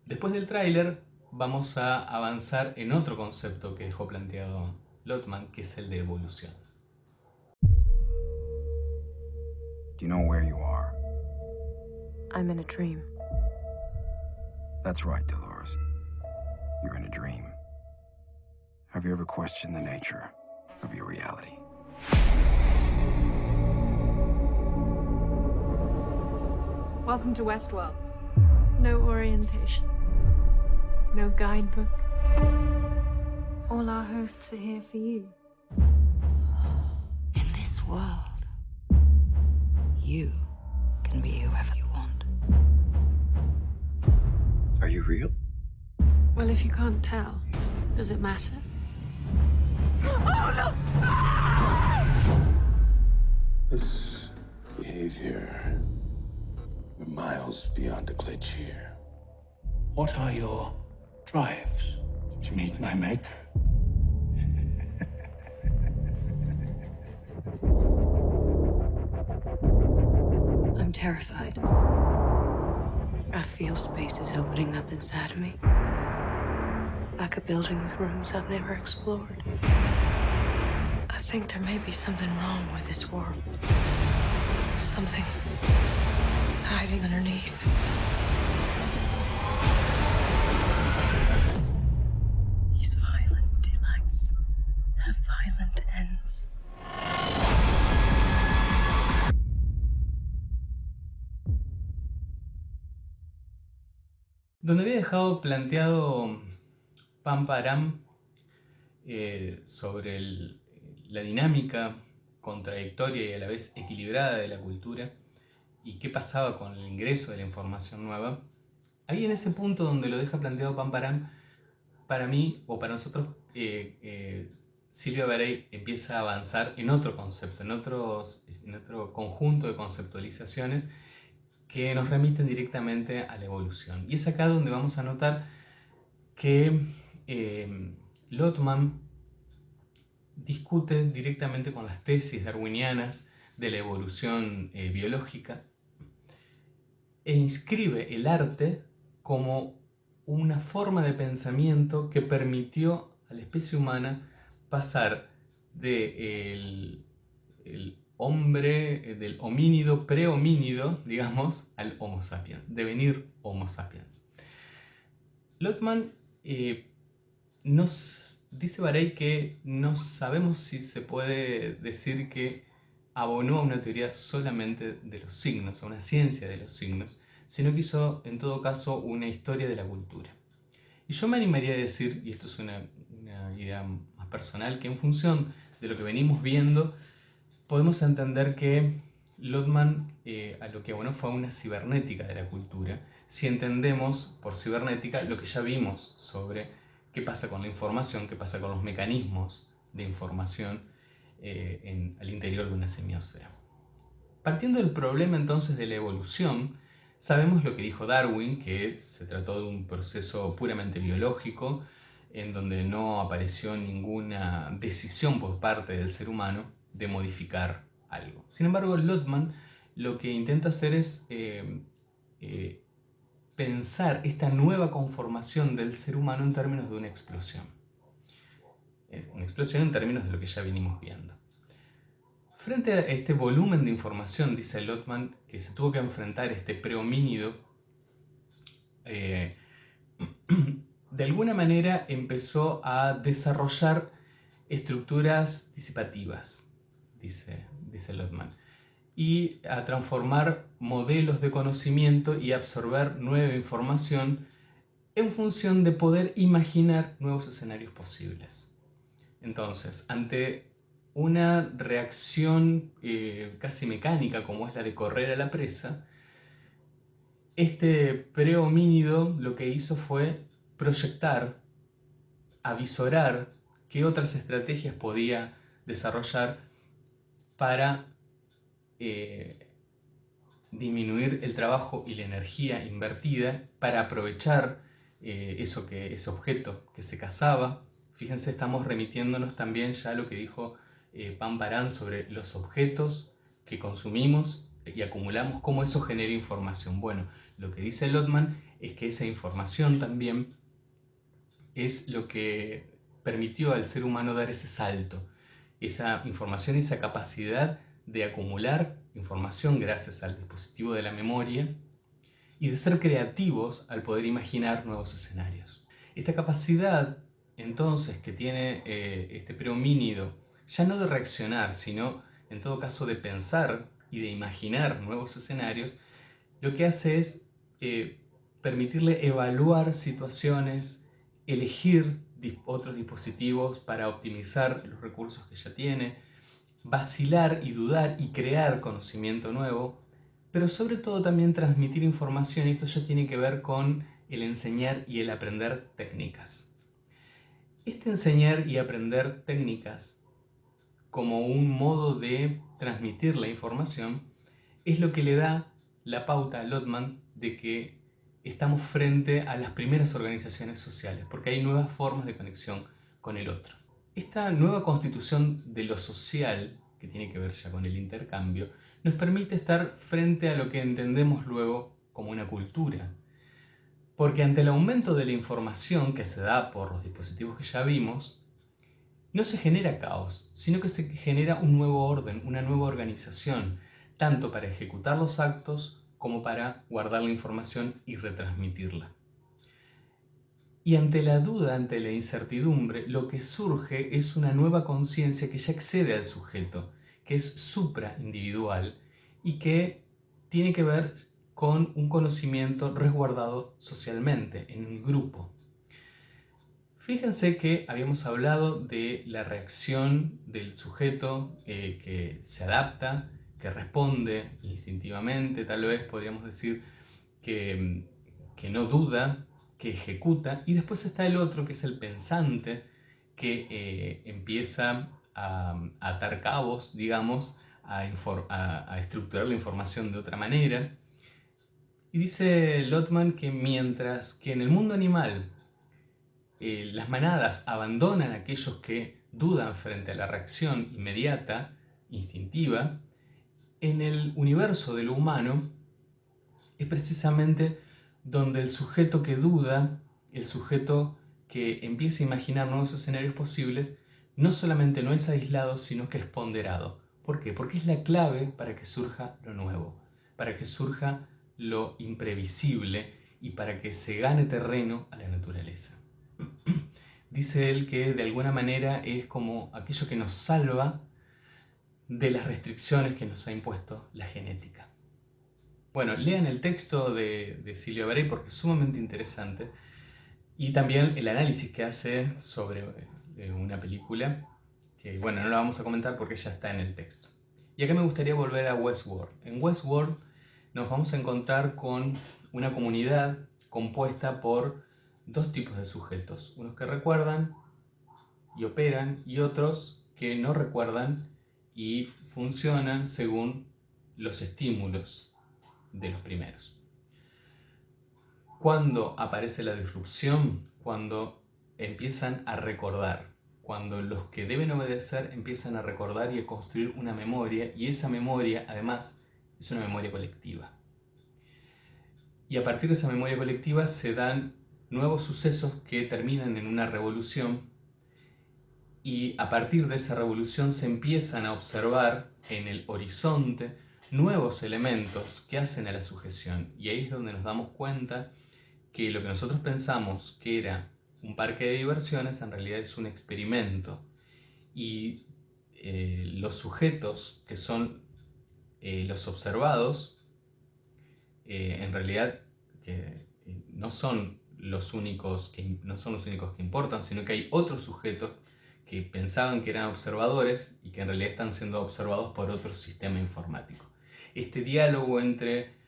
Después del tráiler vamos a avanzar en otro concepto que dejó planteado Lotman, que es el de evolución. Do you know where you are? I'm in a dream. That's right, Dolores. You're in a dream. Have you ever questioned the nature of your reality? Welcome to Westworld. No orientation. No guidebook. All our hosts are here for you. In this world, you can be whoever you want. Are you real? Well, if you can't tell, does it matter? This behavior, we're miles beyond a glitch here. What are your drives? To meet my maker. I'm terrified. I feel spaces opening up inside of me. Like a building with rooms I've never explored. I think there may be something wrong with this world. Something hiding underneath. These violent delights have violent ends. Donde había dejado planteado Pampa Aram sobre la dinámica contradictoria y a la vez equilibrada de la cultura y qué pasaba con el ingreso de la información nueva, ahí en ese punto donde lo deja planteado Pampa Aram, para mí o para nosotros, Silvia Barey empieza a avanzar en otro concepto, en otro conjunto de conceptualizaciones que nos remiten directamente a la evolución. Y es acá donde vamos a notar que Lotman discute directamente con las tesis darwinianas de la evolución biológica e inscribe el arte como una forma de pensamiento que permitió a la especie humana pasar del hombre, del homínido, prehomínido, digamos, al Homo sapiens, devenir Homo sapiens. Lotman dice Barey que no sabemos si se puede decir que abonó a una teoría solamente de los signos, a una ciencia de los signos, sino que hizo en todo caso una historia de la cultura. Y yo me animaría a decir, y esto es una idea más personal, que en función de lo que venimos viendo, podemos entender que Lotman a lo que abonó fue a una cibernética de la cultura, si entendemos por cibernética lo que ya vimos sobre qué pasa con la información, qué pasa con los mecanismos de información al interior de una semiosfera. Partiendo del problema entonces de la evolución, Sabemos lo que dijo Darwin, que se trató de un proceso puramente biológico, en donde no apareció ninguna decisión por parte del ser humano de modificar algo. Sin embargo, Lotman lo que intenta hacer es pensar esta nueva conformación del ser humano en términos de una explosión. Una explosión en términos de lo que ya venimos viendo. Frente a este volumen de información, dice Lotman, que se tuvo que enfrentar este prehomínido, de alguna manera empezó a desarrollar estructuras disipativas, dice Lotman, y a transformar modelos de conocimiento y absorber nueva información en función de poder imaginar nuevos escenarios posibles. Entonces, ante una reacción casi mecánica como es la de correr a la presa, este prehomínido lo que hizo fue proyectar, avisorar qué otras estrategias podía desarrollar para disminuir el trabajo y la energía invertida, para aprovechar ese objeto que se cazaba. Fíjense, estamos remitiéndonos también ya a lo que dijo Pam Baran sobre los objetos que consumimos y acumulamos, cómo eso genera información. Bueno, lo que dice Lotman es que esa información también es lo que permitió al ser humano dar ese salto. Esa información y esa capacidad de acumular información gracias al dispositivo de la memoria y de ser creativos al poder imaginar nuevos escenarios. Esta capacidad, entonces, que tiene este prehomínido, ya no de reaccionar, sino en todo caso de pensar y de imaginar nuevos escenarios, lo que hace es permitirle evaluar situaciones, elegir otros dispositivos para optimizar los recursos que ya tiene, vacilar y dudar y crear conocimiento nuevo, pero sobre todo también transmitir información, y esto ya tiene que ver con el enseñar y el aprender técnicas. Este enseñar y aprender técnicas como un modo de transmitir la información es lo que le da la pauta a Lotman de que estamos frente a las primeras organizaciones sociales, porque hay nuevas formas de conexión con el otro. Esta nueva constitución de lo social, que tiene que ver ya con el intercambio, nos permite estar frente a lo que entendemos luego como una cultura. Porque ante el aumento de la información que se da por los dispositivos que ya vimos, no se genera caos, sino que se genera un nuevo orden, una nueva organización, tanto para ejecutar los actos como para guardar la información y retransmitirla. Y ante la duda, ante la incertidumbre, lo que surge es una nueva conciencia que ya excede al sujeto, que es supraindividual y que tiene que ver con un conocimiento resguardado socialmente, en un grupo. Fíjense que habíamos hablado de la reacción del sujeto que se adapta, que responde instintivamente, tal vez podríamos decir que no duda, que ejecuta, y después está el otro, que es el pensante, que empieza a atar cabos, digamos, a estructurar la información de otra manera. Y dice Lotman que mientras que en el mundo animal las manadas abandonan a aquellos que dudan frente a la reacción inmediata, instintiva, en el universo de lo humano es precisamente donde el sujeto que duda, el sujeto que empieza a imaginar nuevos escenarios posibles, no solamente no es aislado, sino que es ponderado. ¿Por qué? Porque es la clave para que surja lo nuevo, para que surja lo imprevisible y para que se gane terreno a la naturaleza. Dice él que de alguna manera es como aquello que nos salva de las restricciones que nos ha impuesto la genética. Bueno, lean el texto de Silvia Bray porque es sumamente interesante, y también el análisis que hace sobre una película que, bueno, no la vamos a comentar porque ya está en el texto. Y acá me gustaría volver a Westworld. En Westworld nos vamos a encontrar con una comunidad compuesta por dos tipos de sujetos, unos que recuerdan y operan y otros que no recuerdan y funcionan según los estímulos de los primeros. ¿Cuándo aparece la disrupción? Cuando empiezan a recordar, cuando los que deben obedecer empiezan a recordar y a construir una memoria, y esa memoria además es una memoria colectiva. Y a partir de esa memoria colectiva se dan nuevos sucesos que terminan en una revolución, y a partir de esa revolución se empiezan a observar en el horizonte nuevos elementos que hacen a la sujeción, y ahí es donde nos damos cuenta que lo que nosotros pensamos que era un parque de diversiones en realidad es un experimento, y los sujetos que son los observados en realidad no son los únicos que importan, sino que hay otros sujetos que pensaban que eran observadores y que en realidad están siendo observados por otro sistema informático. Este diálogo entre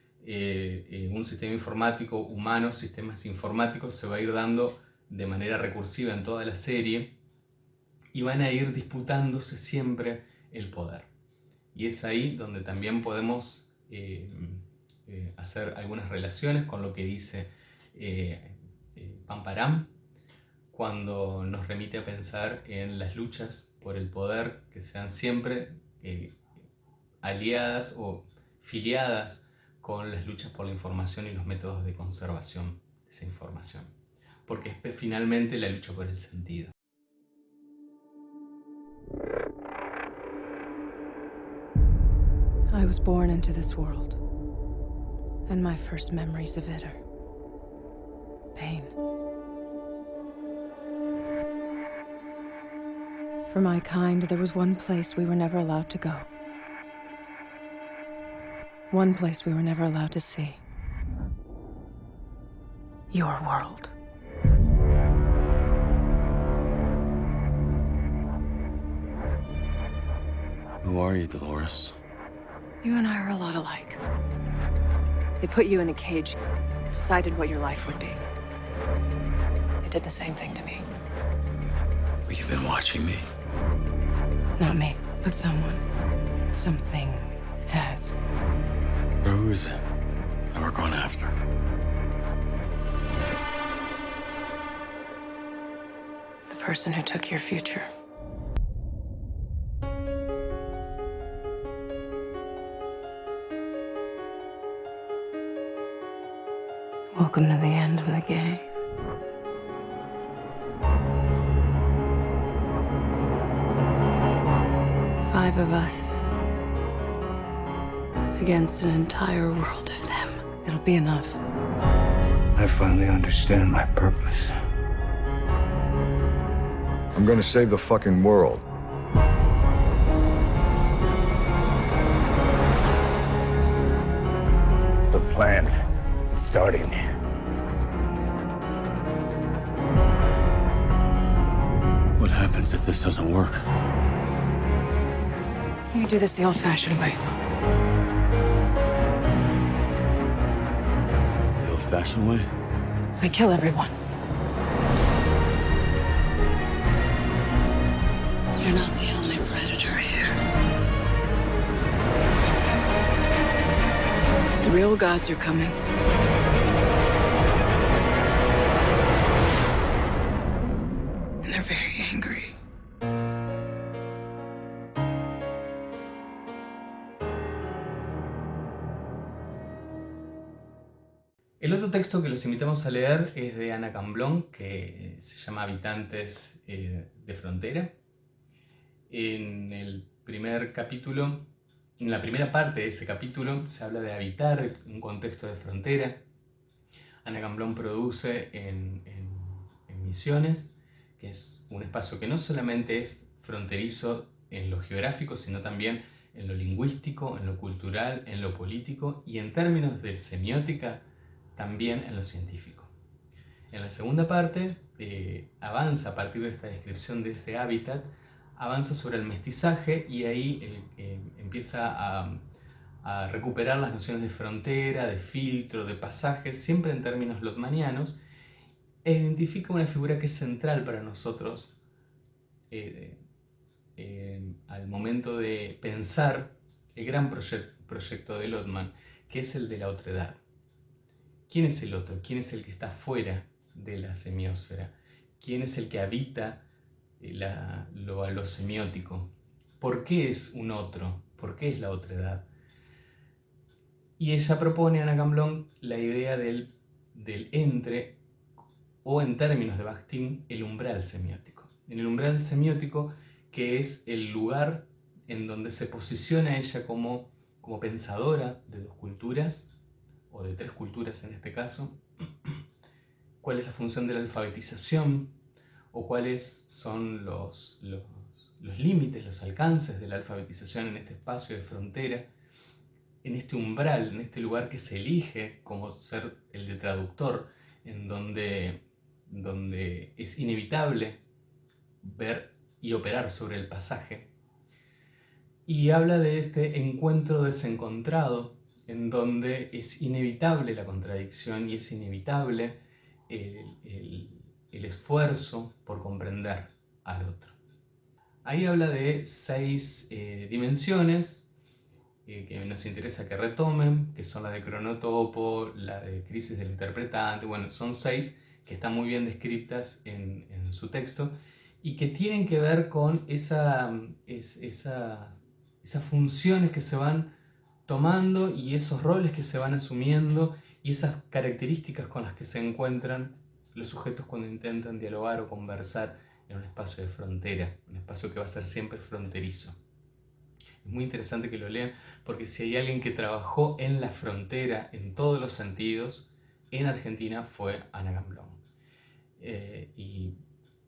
un sistema informático, humanos, sistemas informáticos, se va a ir dando de manera recursiva en toda la serie, y van a ir disputándose siempre el poder. Y es ahí donde también podemos hacer algunas relaciones con lo que dice Pamparam, cuando nos remite a pensar en las luchas por el poder que sean siempre aliadas o filiadas con las luchas por la información y los métodos de conservación de esa información, porque es finalmente la lucha por el sentido. I was born into this world, and my first memories of it are pain. For my kind, there was one place we were never allowed to go. One place we were never allowed to see. Your world. Who are you, Dolores? You and I are a lot alike. They put you in a cage, decided what your life would be. They did the same thing to me. But you've been watching me. Not me, but someone. Something has. Who is it that we're going after? The person who took your future. Welcome to the end of the game. Five of us against an entire world of them. It'll be enough. I finally understand my purpose. I'm gonna save the fucking world. The plan is starting. What happens if this doesn't work? We do this the old-fashioned way. The old-fashioned way? We kill everyone. You're not the only predator here. The real gods are coming. And they're very angry. El otro texto que los invitamos a leer es de Anna Camblón, que se llama Habitantes de Frontera. En el primer capítulo, en la primera parte de ese capítulo, se habla de habitar un contexto de frontera. Anna Camblón produce en Misiones, que es un espacio que no solamente es fronterizo en lo geográfico, sino también en lo lingüístico, en lo cultural, en lo político y en términos de semiótica, también en lo científico. En la segunda parte avanza a partir de esta descripción de este hábitat, avanza sobre el mestizaje y ahí empieza a recuperar las nociones de frontera, de filtro, de pasaje, siempre en términos lotmanianos, e identifica una figura que es central para nosotros al momento de pensar el gran proyecto de Lotman, que es el de la otredad. ¿quién es el otro? ¿Quién es el que está fuera de la semiósfera? ¿Quién es el que habita lo semiótico? ¿Por qué es un otro? ¿Por qué es la otredad? Y ella propone, Anna Camblong, la idea del entre, o en términos de Bakhtin, el umbral semiótico. En el umbral semiótico, que es el lugar en donde se posiciona ella como pensadora de dos culturas, o de tres culturas en este caso, cuál es la función de la alfabetización, o cuáles son los límites, los alcances de la alfabetización en este espacio de frontera, en este umbral, en este lugar que se elige como ser el de traductor, en donde es inevitable ver y operar sobre el pasaje. Y habla de este encuentro desencontrado, en donde es inevitable la contradicción y es inevitable el esfuerzo por comprender al otro. Ahí habla de 6 dimensiones que nos interesa que retomen, que son la de cronotopo, la de crisis del interpretante. Bueno, son 6 que están muy bien descritas en su texto y que tienen que ver con esas funciones que se van tomando y esos roles que se van asumiendo y esas características con las que se encuentran los sujetos cuando intentan dialogar o conversar en un espacio de frontera, un espacio que va a ser siempre fronterizo. Es muy interesante que lo lean porque si hay alguien que trabajó en la frontera en todos los sentidos, en Argentina fue Anna Camblong. Y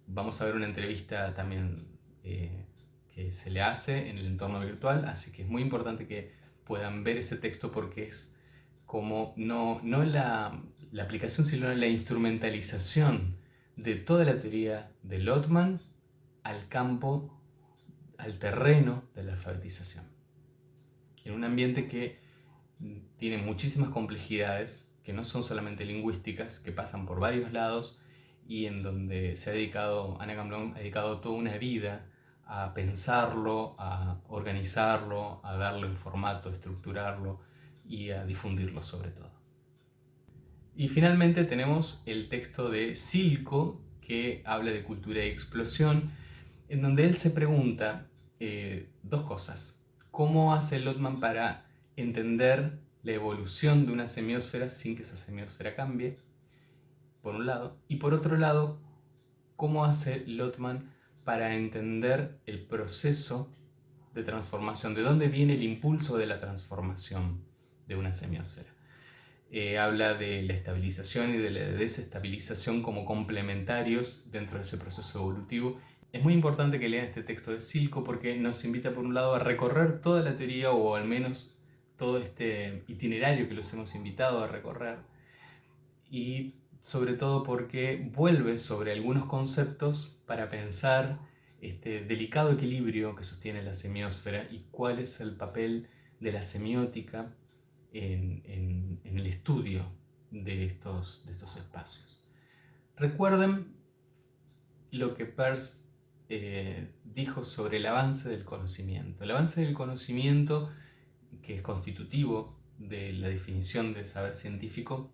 vamos a ver una entrevista también que se le hace en el entorno virtual, así que es muy importante que puedan ver ese texto porque es como no la aplicación, sino la instrumentalización de toda la teoría de Lotman al campo, al terreno de la alfabetización. En un ambiente que tiene muchísimas complejidades, que no son solamente lingüísticas, que pasan por varios lados y en donde Anna Camblong ha dedicado toda una vida a pensarlo, a organizarlo, a darle un formato, a estructurarlo y a difundirlo sobre todo. Y finalmente tenemos el texto de Silko, que habla de cultura y explosión, en donde él se pregunta 2 cosas. ¿Cómo hace Lotman para entender la evolución de una semiósfera sin que esa semiósfera cambie? Por un lado. Y por otro lado, ¿cómo hace Lotman para entender el proceso de transformación? ¿De dónde viene el impulso de la transformación de una semiósfera? Habla de la estabilización y de la desestabilización como complementarios dentro de ese proceso evolutivo. Es muy importante que lean este texto de Silko porque nos invita por un lado a recorrer toda la teoría o al menos todo este itinerario que los hemos invitado a recorrer y sobre todo porque vuelve sobre algunos conceptos para pensar este delicado equilibrio que sostiene la semiósfera y cuál es el papel de la semiótica en el estudio de estos espacios. Recuerden lo que Peirce dijo sobre el avance del conocimiento. El avance del conocimiento, que es constitutivo de la definición de saber científico,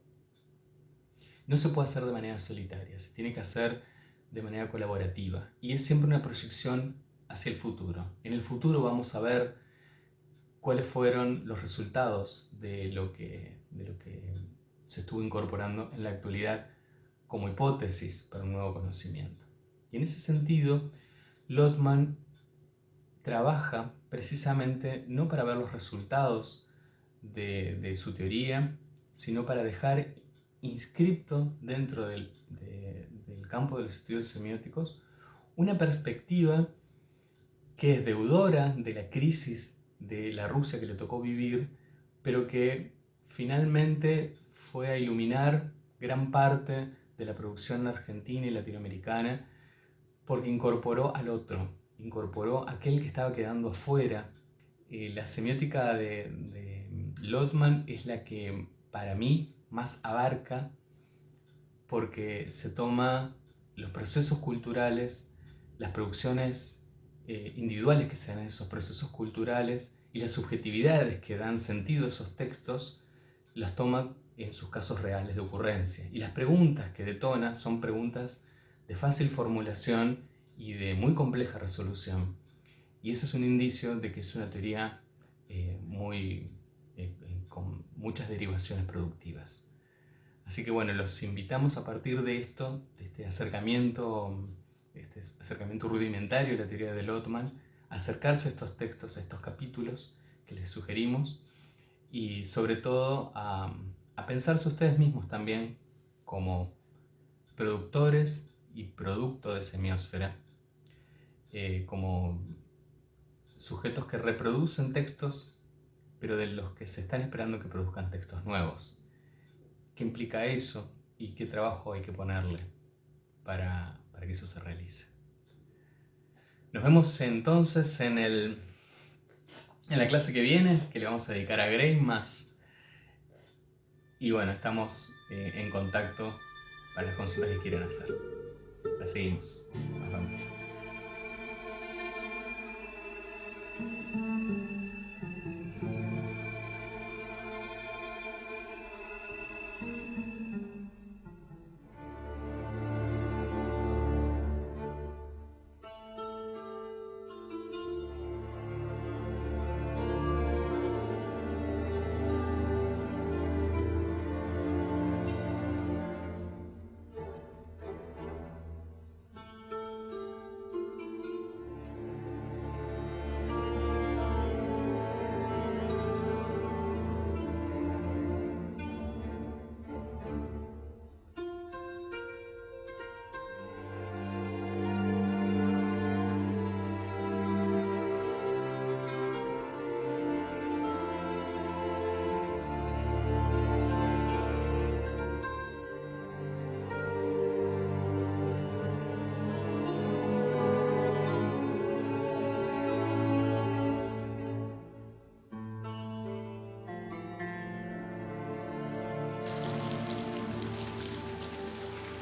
no se puede hacer de manera solitaria, se tiene que hacer de manera colaborativa y es siempre una proyección hacia el futuro. En el futuro vamos a ver cuáles fueron los resultados de lo que se estuvo incorporando en la actualidad como hipótesis para un nuevo conocimiento. Y en ese sentido, Lotman trabaja precisamente no para ver los resultados de su teoría, sino para dejar inscripto dentro del campo de los estudios semióticos una perspectiva que es deudora de la crisis de la Rusia que le tocó vivir, pero que finalmente fue a iluminar gran parte de la producción argentina y latinoamericana porque incorporó al otro, incorporó a aquel que estaba quedando afuera. La semiótica de Lotman es la que para mí más abarca porque se toma los procesos culturales, las producciones individuales que se dan en esos procesos culturales y las subjetividades que dan sentido a esos textos, las toma en sus casos reales de ocurrencia. Y las preguntas que detona son preguntas de fácil formulación y de muy compleja resolución. Y ese es un indicio de que es una teoría con muchas derivaciones productivas. Así que bueno, los invitamos a partir de esto, de este acercamiento rudimentario de la teoría de Lotman, a acercarse a estos textos, a estos capítulos que les sugerimos, y sobre todo a pensarse ustedes mismos también como productores y producto de Semiósfera, como sujetos que reproducen textos, pero de los que se están esperando que produzcan textos nuevos. ¿Qué implica eso y qué trabajo hay que ponerle para que eso se realice? Nos vemos entonces en la clase que viene, que le vamos a dedicar a Greimas. Y bueno, estamos en contacto para las consultas que quieran hacer. La seguimos. Nos vemos.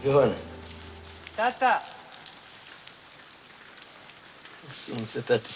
Ioane. Tata! Simță, tati.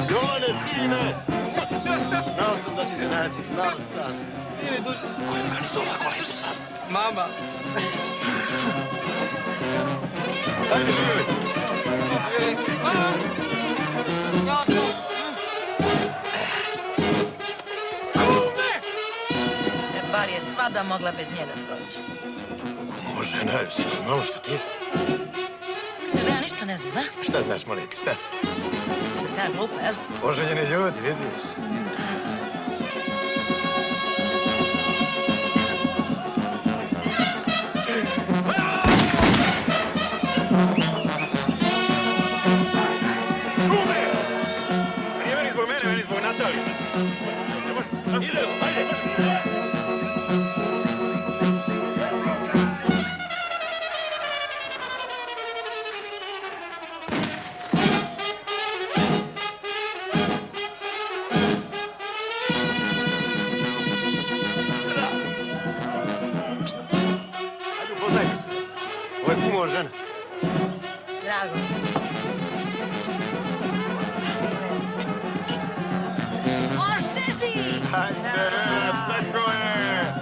Ioane, sine! Znao sam da ćete naći, znao sam. Nije mi duže. Ko je organizovao kolebusa? Mama. Ajde, živi. Bar je svada mogla bez njega proći. Može, ne, malo što ti? Misliš da ja ništa ne znam, a? Šta znaš, molim te, šta? Misliš da sam ja glupa, jel? Oženjeni ljudi, vidiš. kumo žena. Drago. Možeš! Hajde, tako je!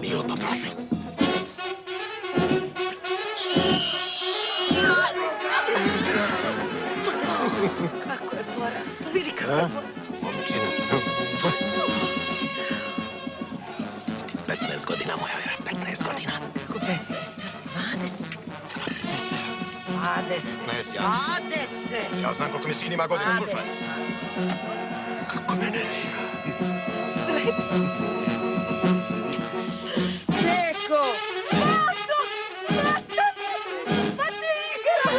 Milo, poproši. Kako je porasto, vidi kako je porasto. 15 godina, moja vera, 15 godina. Kako 15? 20? 20. 15, ja. 20. Ja znam koliko mi sin ima godina, slušaj. Kako me nervira. Srećno. Seko! Marko! Marko! Pa ti igra!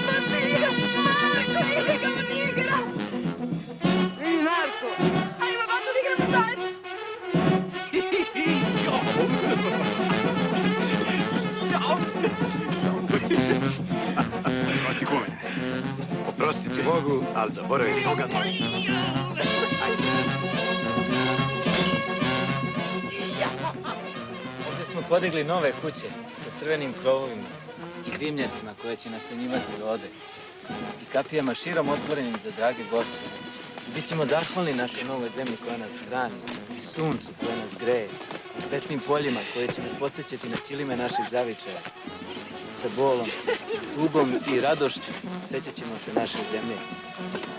Pa ti igra! Marko, igra, on igra! Vidi, Marko! Ajmo, bato da igramo zajedno! Oprosti kume. Oprosti ti mogu, ali zaboravim Boga. Ovdje smo podigli nove kuće sa crvenim krovovima i dimnjacima koje će nastanjivati vode i kapijama širom otvorenim za drage goste. Bićemo zahvalni našoj novoj zemlji koja nas hrani i suncu koje nas greje i cvetnim poljima koje će nas podsjećati na ćilime naših zavičaja. Sa bolom, tugom i radošću sjećat ćemo se naše zemlje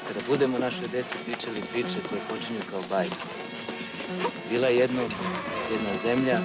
kada budemo našoj deci pričali priče koje počinju kao bajke. Bila je jedna zemlja.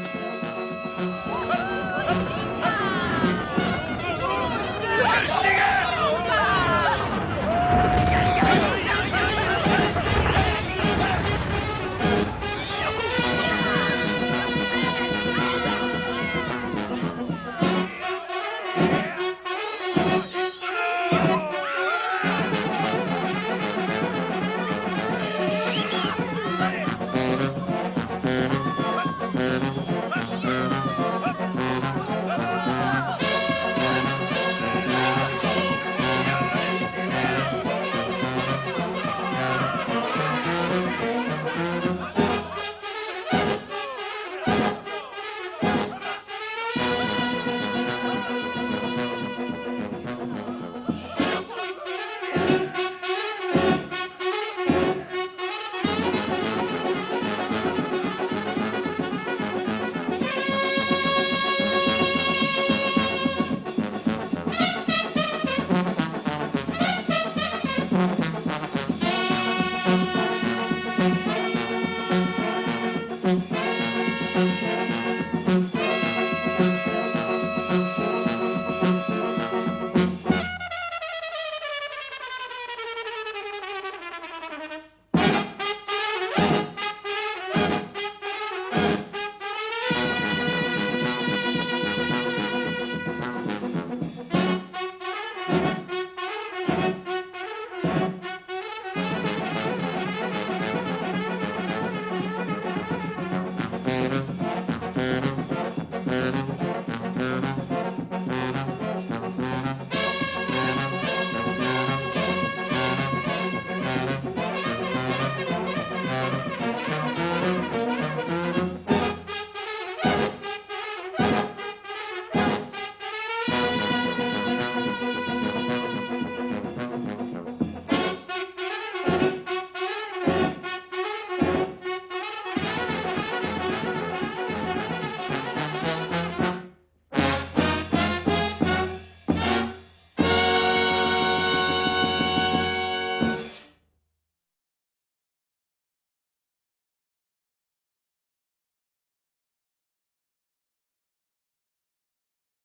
Thank you.